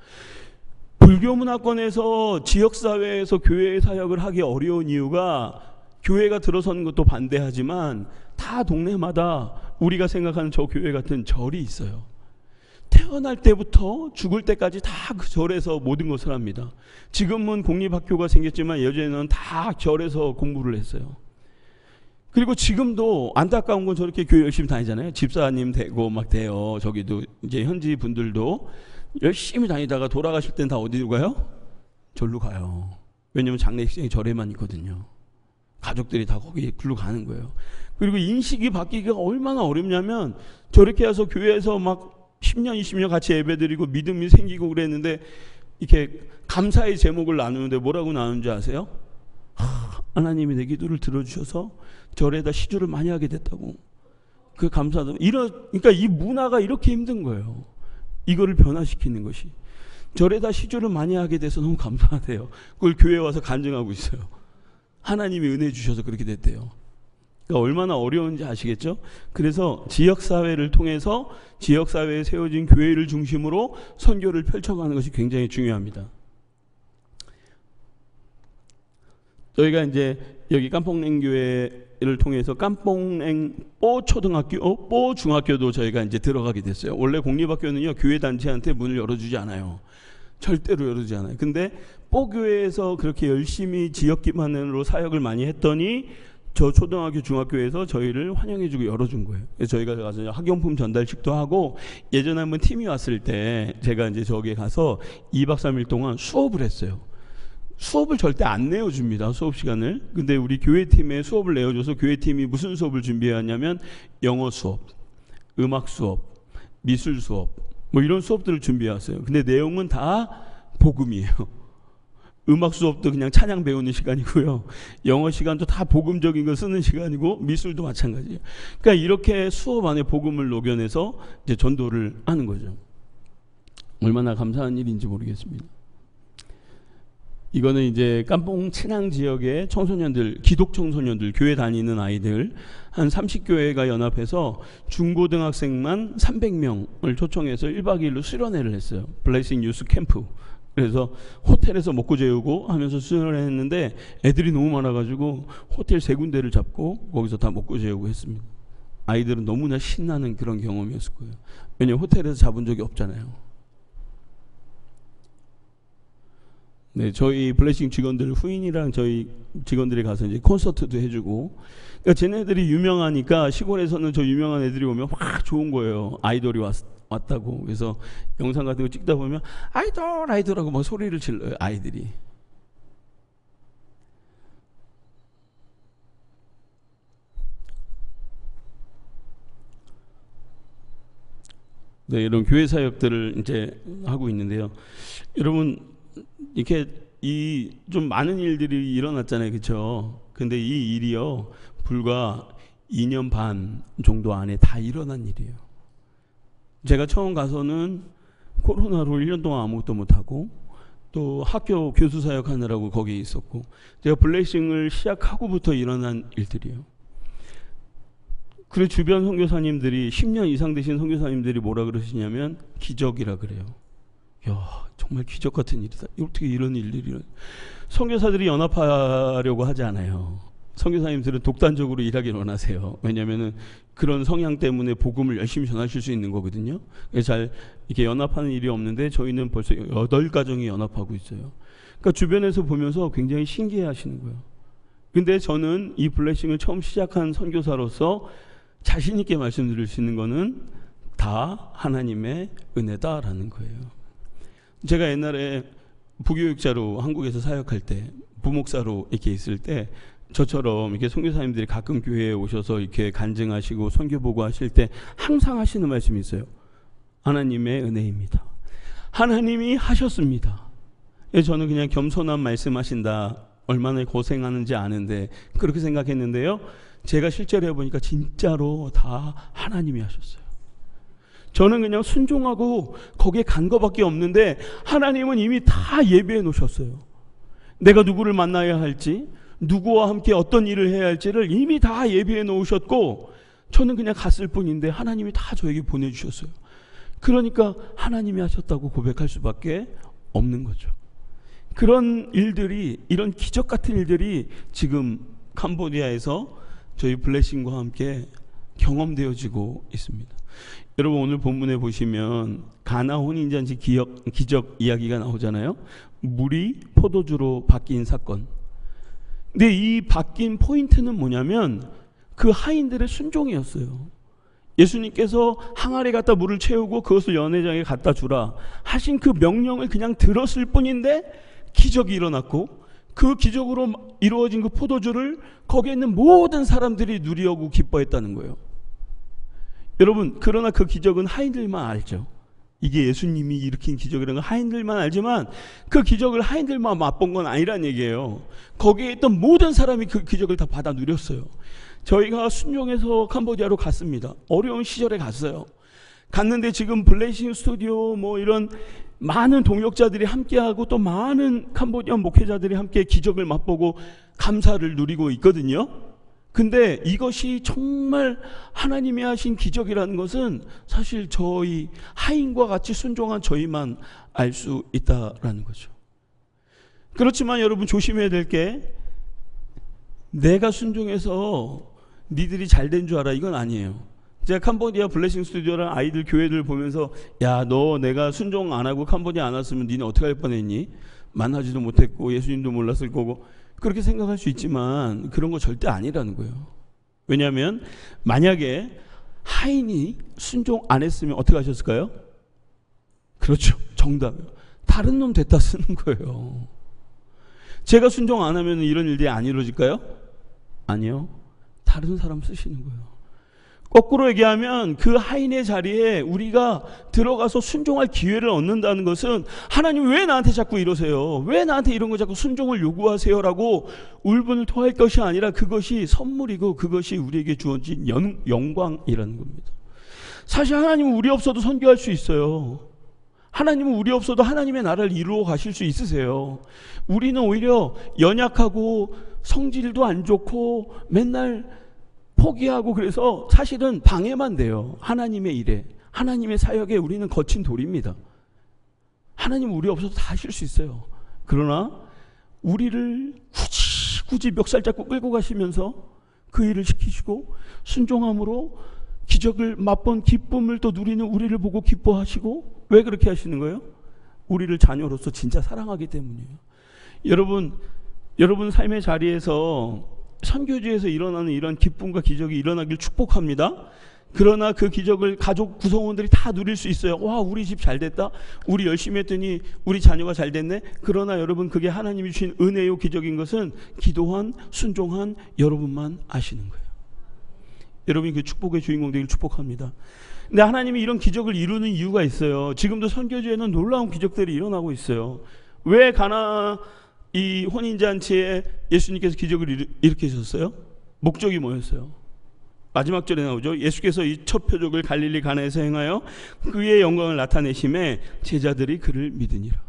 불교 문화권에서 지역사회에서 교회 사역을 하기 어려운 이유가 교회가 들어서는 것도 반대하지만 다 동네마다 우리가 생각하는 저 교회 같은 절이 있어요. 태어날 때부터 죽을 때까지 다 그 절에서 모든 것을 합니다. 지금은 공립학교가 생겼지만 예전에는 다 절에서 공부를 했어요. 그리고 지금도 안타까운 건 저렇게 교회 열심히 다니잖아요. 집사님 되고 막 돼요. 저기도 이제 현지 분들도 열심히 다니다가 돌아가실 땐 다 어디로 가요? 절로 가요. 왜냐면 장례식장이 절에만 있거든요. 가족들이 다 거기 글로 가는 거예요. 그리고 인식이 바뀌기가 얼마나 어렵냐면 저렇게 해서 교회에서 막 10년, 20년 같이 예배드리고 믿음이 생기고 그랬는데 이렇게 감사의 제목을 나누는데 뭐라고 나누는지 아세요? 하나님이 내 기도를 들어주셔서 절에다 시주를 많이 하게 됐다고. 그 감사도 그러니까 이 문화가 이렇게 힘든 거예요. 이거를 변화시키는 것이. 절에다 시주를 많이 하게 돼서 너무 감사하대요. 그걸 교회에 와서 간증하고 있어요. 하나님이 은혜 주셔서 그렇게 됐대요. 그러니까 얼마나 어려운지 아시겠죠? 그래서 지역사회를 통해서 지역사회에 세워진 교회를 중심으로 선교를 펼쳐가는 것이 굉장히 중요합니다. 저희가 이제 여기 깜뽕냉 교회를 통해서 깜뽕냉 뽀초등학교, 뽀중학교도 저희가 이제 들어가게 됐어요. 원래 공립학교는요, 교회 단체한테 문을 열어주지 않아요. 절대로 열어주지 않아요. 근데 뽀교회에서 그렇게 열심히 지역 기반으로 사역을 많이 했더니 저 초등학교 중학교에서 저희를 환영해주고 열어준 거예요. 그래서 저희가 가서 학용품 전달식도 하고, 예전에 한번 팀이 왔을 때 제가 이제 저기에 가서 2박 3일 동안 수업을 했어요. 수업을 절대 안 내어줍니다, 수업 시간을. 근데 우리 교회팀에 수업을 내어줘서 교회팀이 무슨 수업을 준비했냐면 영어 수업, 음악 수업, 미술 수업, 뭐 이런 수업들을 준비해왔어요. 근데 내용은 다 복음이에요. 음악 수업도 그냥 찬양 배우는 시간이고요, 영어 시간도 다 복음적인 거 쓰는 시간이고, 미술도 마찬가지예요. 그러니까 이렇게 수업 안에 복음을 녹여내서 이제 전도를 하는 거죠. 얼마나 감사한 일인지 모르겠습니다. 이거는 이제 깜봉 친항 지역의 청소년들, 기독 청소년들, 교회 다니는 아이들 한 30교회가 연합해서 중고등학생만 300명을 초청해서 1박 2일로 수련회를 했어요. 블레싱 뉴스 캠프. 그래서 호텔에서 먹고 재우고 하면서 수련을 했는데, 애들이 너무 많아가지고 호텔 3군데를 잡고 거기서 다 먹고 재우고 했습니다. 아이들은 너무나 신나는 그런 경험이었을 거예요. 왜냐하면 호텔에서 잡은 적이 없잖아요. 네, 저희 블레싱 직원들, 후인이랑 저희 직원들이 가서 이제 콘서트도 해주고, 그러니까 쟤네들이 유명하니까 시골에서는 저 유명한 애들이 오면 확 좋은 거예요. 아이돌이 왔다고. 그래서 영상 같은 거 찍다 보면 아이돌하고 막 소리를 질러요, 아이들이. 네, 이런 교회 사역들을 이제 하고 있는데요. 여러분, 이렇게 이 좀 많은 일들이 일어났잖아요, 그렇죠? 근데 이 일이요, 불과 2년 반 정도 안에 다 일어난 일이에요. 제가 처음 가서는 코로나로 1년 동안 아무것도 못하고, 또 학교 교수 사역하느라고 거기에 있었고, 제가 블레싱을 시작하고부터 일어난 일들이에요. 그리고 주변 선교사님들이, 10년 이상 되신 선교사님들이 뭐라 그러시냐면 기적이라 그래요. 야, 정말 기적 같은 일이다. 어떻게 이런 일들이. 선교사들이 연합하려고 하지 않아요. 선교사님들은 독단적으로 일하길 원하세요. 왜냐하면 그런 성향 때문에 복음을 열심히 전하실 수 있는 거거든요. 그래서 잘 이렇게 연합하는 일이 없는데, 저희는 벌써 8가정이 연합하고 있어요. 그러니까 주변에서 보면서 굉장히 신기해 하시는 거예요. 근데 저는 이 블레싱을 처음 시작한 선교사로서 자신 있게 말씀드릴 수 있는 거는 다 하나님의 은혜다라는 거예요. 제가 옛날에 부교육자로 한국에서 사역할 때, 부목사로 이렇게 있을 때, 저처럼 이렇게 선교사님들이 가끔 교회에 오셔서 이렇게 간증하시고 선교 보고하실 때 항상 하시는 말씀이 있어요. 하나님의 은혜입니다. 하나님이 하셨습니다. 저는 그냥 겸손한 말씀하신다, 얼마나 고생하는지 아는데 그렇게 생각했는데요, 제가 실제로 해보니까 진짜로 다 하나님이 하셨어요. 저는 그냥 순종하고 거기에 간 거밖에 없는데, 하나님은 이미 다 예비해 놓으셨어요. 내가 누구를 만나야 할지, 누구와 함께 어떤 일을 해야 할지를 이미 다 예비해 놓으셨고, 저는 그냥 갔을 뿐인데 하나님이 다 저에게 보내주셨어요. 그러니까 하나님이 하셨다고 고백할 수밖에 없는 거죠. 그런 일들이, 이런 기적 같은 일들이 지금 캄보디아에서 저희 블레싱과 함께 경험되어지고 있습니다. 여러분, 오늘 본문에 보시면 가나 혼인잔치 기적 이야기가 나오잖아요. 물이 포도주로 바뀐 사건. 근데 이 바뀐 포인트는 뭐냐면 그 하인들의 순종이었어요. 예수님께서 항아리 갖다 물을 채우고 그것을 연회장에 갖다 주라 하신 그 명령을 그냥 들었을 뿐인데 기적이 일어났고, 그 기적으로 이루어진 그 포도주를 거기에 있는 모든 사람들이 누리고 기뻐했다는 거예요. 여러분, 그러나 그 기적은 하인들만 알죠. 이게 예수님이 일으킨 기적이라는 건 하인들만 알지만, 그 기적을 하인들만 맛본 건 아니란 얘기예요. 거기에 있던 모든 사람이 그 기적을 다 받아 누렸어요. 저희가 순종해서 캄보디아로 갔습니다. 어려운 시절에 갔어요. 갔는데 지금 블레싱 스튜디오 뭐 이런 많은 동역자들이 함께하고, 또 많은 캄보디아 목회자들이 함께 기적을 맛보고 감사를 누리고 있거든요. 근데 이것이 정말 하나님이 하신 기적이라는 것은 사실 저희 하인과 같이 순종한 저희만 알 수 있다라는 거죠. 그렇지만 여러분, 조심해야 될 게, 내가 순종해서 니들이 잘 된 줄 알아, 이건 아니에요. 제가 캄보디아 블레싱 스튜디오랑 아이들 교회들 보면서, 야, 너 내가 순종 안 하고 캄보디아 안 왔으면 니네 어떻게 할 뻔했니? 만나지도 못했고 예수님도 몰랐을 거고. 그렇게 생각할 수 있지만 그런 거 절대 아니라는 거예요. 왜냐하면 만약에 하인이 순종 안 했으면 어떻게 하셨을까요? 그렇죠. 정답이요. 다른 놈 됐다 쓰는 거예요. 제가 순종 안 하면 이런 일들이 안 이루어질까요? 아니요. 다른 사람 쓰시는 거예요. 거꾸로 얘기하면 그 하인의 자리에 우리가 들어가서 순종할 기회를 얻는다는 것은 하나님 왜 나한테 자꾸 이러세요? 왜 나한테 이런 거 자꾸 순종을 요구하세요? 라고 울분을 토할 것이 아니라 그것이 선물이고 그것이 우리에게 주어진 영광이라는 겁니다. 사실 하나님은 우리 없어도 선교할 수 있어요. 하나님은 우리 없어도 하나님의 나라를 이루어 가실 수 있으세요. 우리는 오히려 연약하고 성질도 안 좋고 맨날 포기하고 그래서 사실은 방해만 돼요. 하나님의 일에, 하나님의 사역에 우리는 거친 돌입니다. 하나님은 우리 없어도 다 하실 수 있어요. 그러나 우리를 굳이 멱살 잡고 끌고 가시면서 그 일을 시키시고 순종함으로 기적을 맛본 기쁨을 또 누리는 우리를 보고 기뻐하시고, 왜 그렇게 하시는 거예요? 우리를 자녀로서 진짜 사랑하기 때문이에요. 여러분 삶의 자리에서 선교지에서 일어나는 이런 기쁨과 기적이 일어나길 축복합니다. 그러나 그 기적을 가족 구성원들이 다 누릴 수 있어요. 와, 우리 집 잘 됐다. 우리 열심히 했더니 우리 자녀가 잘 됐네. 그러나 여러분, 그게 하나님이 주신 은혜요 기적인 것은 기도한, 순종한 여러분만 아시는 거예요. 여러분이 그 축복의 주인공 되길 축복합니다. 근데 하나님이 이런 기적을 이루는 이유가 있어요. 지금도 선교지에는 놀라운 기적들이 일어나고 있어요. 왜 가나 이 혼인잔치에 예수님께서 기적을 일으키셨어요? 목적이 뭐였어요? 마지막 절에 나오죠. 예수께서 이 첫 표적을 갈릴리 가나에서 행하여 그의 영광을 나타내심에 제자들이 그를 믿으니라.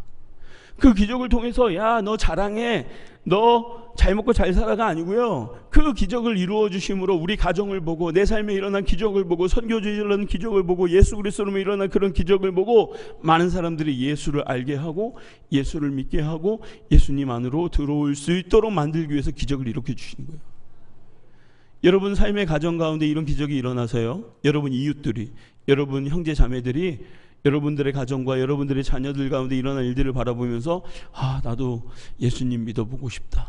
그 기적을 통해서 야, 너 자랑해, 너 잘 먹고 잘 살아가 아니고요. 그 기적을 이루어 주심으로 우리 가정을 보고, 내 삶에 일어난 기적을 보고, 선교지에 일어난 기적을 보고, 예수 그리스도로 일어난 그런 기적을 보고 많은 사람들이 예수를 알게 하고 예수를 믿게 하고 예수님 안으로 들어올 수 있도록 만들기 위해서 기적을 일으켜 주시는 거예요. 여러분 삶의 가정 가운데 이런 기적이 일어나서요, 여러분 이웃들이, 여러분 형제 자매들이 여러분들의 가정과 여러분들의 자녀들 가운데 일어난 일들을 바라보면서 아, 나도 예수님 믿어보고 싶다,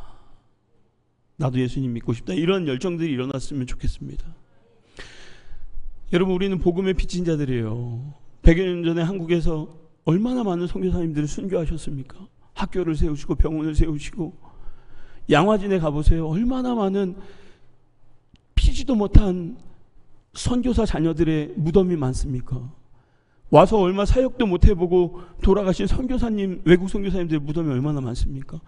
나도 예수님 믿고 싶다, 이런 열정들이 일어났으면 좋겠습니다. 여러분, 우리는 복음의 빚진 자들이에요. 100여 년 전에 한국에서 얼마나 많은 선교사님들을 순교하셨습니까? 학교를 세우시고 병원을 세우시고, 양화진에 가보세요. 얼마나 많은 피지도 못한 선교사 자녀들의 무덤이 많습니까? 와서 얼마 사역도 못 해보고 돌아가신 선교사님, 외국 선교사님들의 무덤이 얼마나 많습니까?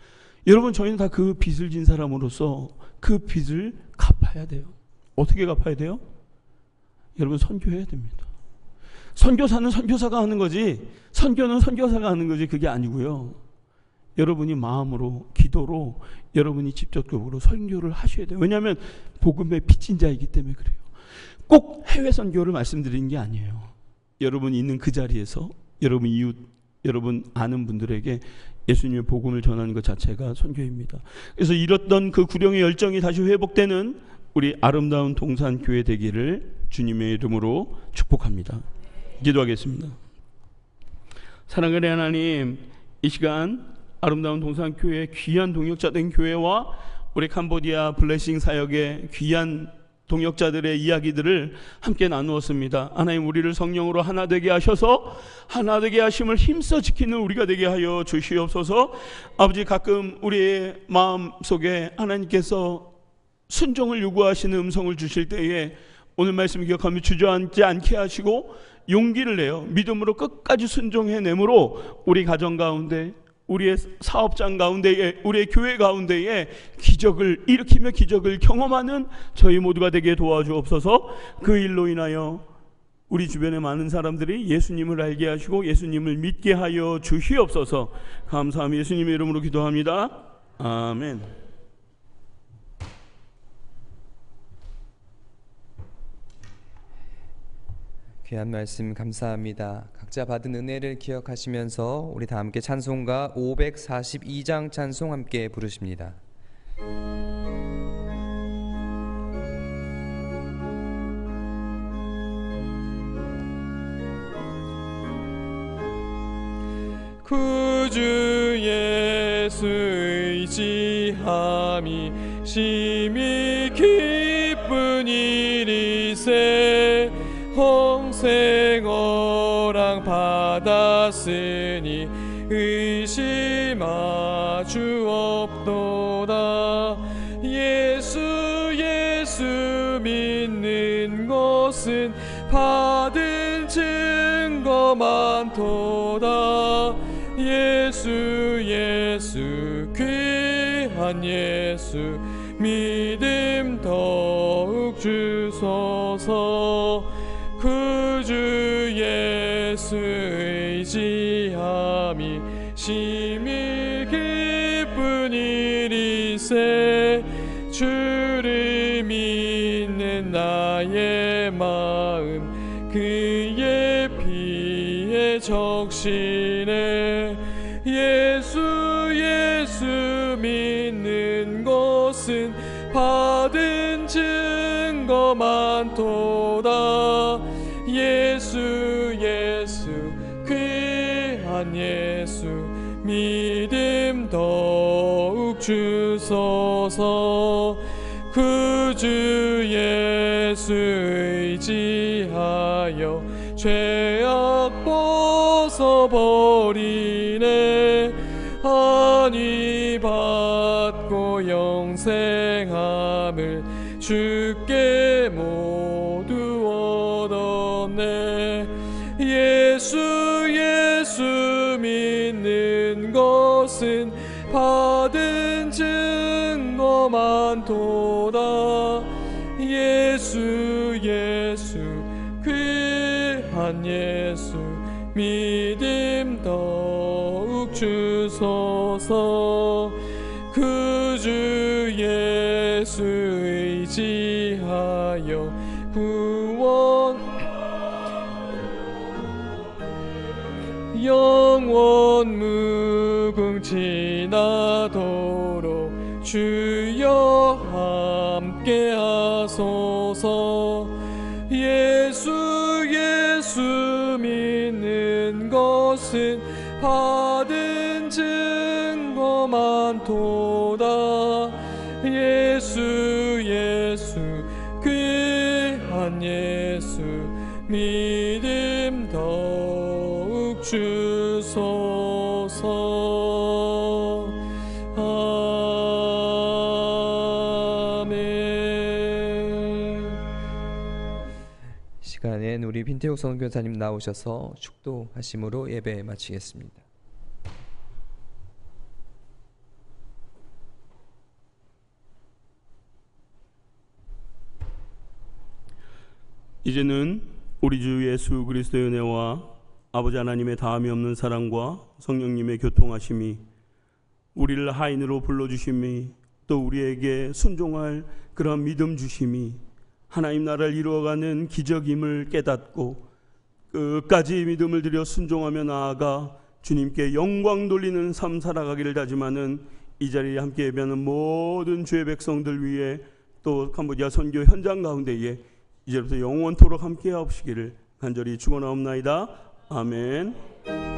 여러분, 저희는 다 그 빚을 진 사람으로서 그 빚을 갚아야 돼요. 어떻게 갚아야 돼요? 여러분, 선교해야 됩니다. 선교사는 선교사가 하는 거지, 선교는 선교사가 하는 거지, 그게 아니고요. 여러분이 마음으로, 기도로 여러분이 직접적으로 선교를 하셔야 돼요. 왜냐하면 복음의 빚진 자이기 때문에 그래요. 꼭 해외 선교를 말씀드리는 게 아니에요. 여러분 있는 그 자리에서 여러분 이웃, 여러분 아는 분들에게 예수님의 복음을 전하는 것 자체가 선교입니다. 그래서 잃었던 그 구령의 열정이 다시 회복되는 우리 아름다운 동산교회 되기를 주님의 이름으로 축복합니다. 기도하겠습니다. 사랑하는 하나님, 이 시간 아름다운 동산교회 귀한 동역자 된 교회와 우리 캄보디아 블레싱 사역의 귀한 동역자들의 이야기들을 함께 나누었습니다. 하나님, 우리를 성령으로 하나 되게 하셔서 하나 되게 하심을 힘써 지키는 우리가 되게 하여 주시옵소서. 아버지, 가끔 우리의 마음속에 하나님께서 순종을 요구하시는 음성을 주실 때에 오늘 말씀 기억하며 주저앉지 않게 하시고 용기를 내어 믿음으로 끝까지 순종해내므로 우리 가정 가운데, 우리의 사업장 가운데에, 우리의 교회 가운데에 기적을 일으키며 기적을 경험하는 저희 모두가 되게 도와주옵소서. 그 일로 인하여 우리 주변의 많은 사람들이 예수님을 알게 하시고 예수님을 믿게 하여 주시옵소서. 감사하며 예수님의 이름으로 기도합니다. 아멘. 귀한 말씀 감사합니다. 각자 받은 은혜를 기억하시면서 우리 다 함께 찬송가 542장 찬송 함께 부르십니다. 구주 예수 의지하 의지함이 심히 기쁜 일이세. 홍생어랑 받았으니 의심하 주 없도다. 예수 믿는 것은 받은 증거 많도다. 예수 귀한 예수 믿음 더욱 주소서. 그 주 예수 의지함이 심히 기쁜 일이세. 주를 믿는 나의 마음 그의 피에 적시네. 예수 믿는 것은 받은 증거 많도다. 예수 귀한 예수 믿음 더욱 주소서. 그 주 예수 의지하여 죄악 벗어버리네. 안위 받고 영생함을 주께 모두 얻었네. 예수 믿는 것은 받은 증거 많도다. 예수 귀한 예수 믿음 더욱 주소서. 그 주 예수 의지하여 구원 영원 무궁지나도록 주여 함께 하소서. 예수 믿는 것은 받은 증거 많도다. 예수 귀한 예수 믿음 더욱 주소서. 아멘. 시간엔 우리 빈태욱 선교사님 나오셔서 축도하심으로 예배 마치겠습니다. 이제는 우리 주 예수 그리스도의 은혜와 아버지 하나님의 다함이 없는 사랑과 성령님의 교통하심이 우리를 하인으로 불러주심이 또 우리에게 순종할 그런 믿음 주심이 하나님 나라를 이루어가는 기적임을 깨닫고 끝까지 믿음을 들여 순종하며 나아가 주님께 영광 돌리는 삶 살아가기를 다짐하는 이 자리에 함께 예배하는 모든 주의 백성들 위해 또 캄보디아 선교 현장 가운데에 이제부터 영원토록 함께 하옵시기를 간절히 축원하옵나이다. 아멘.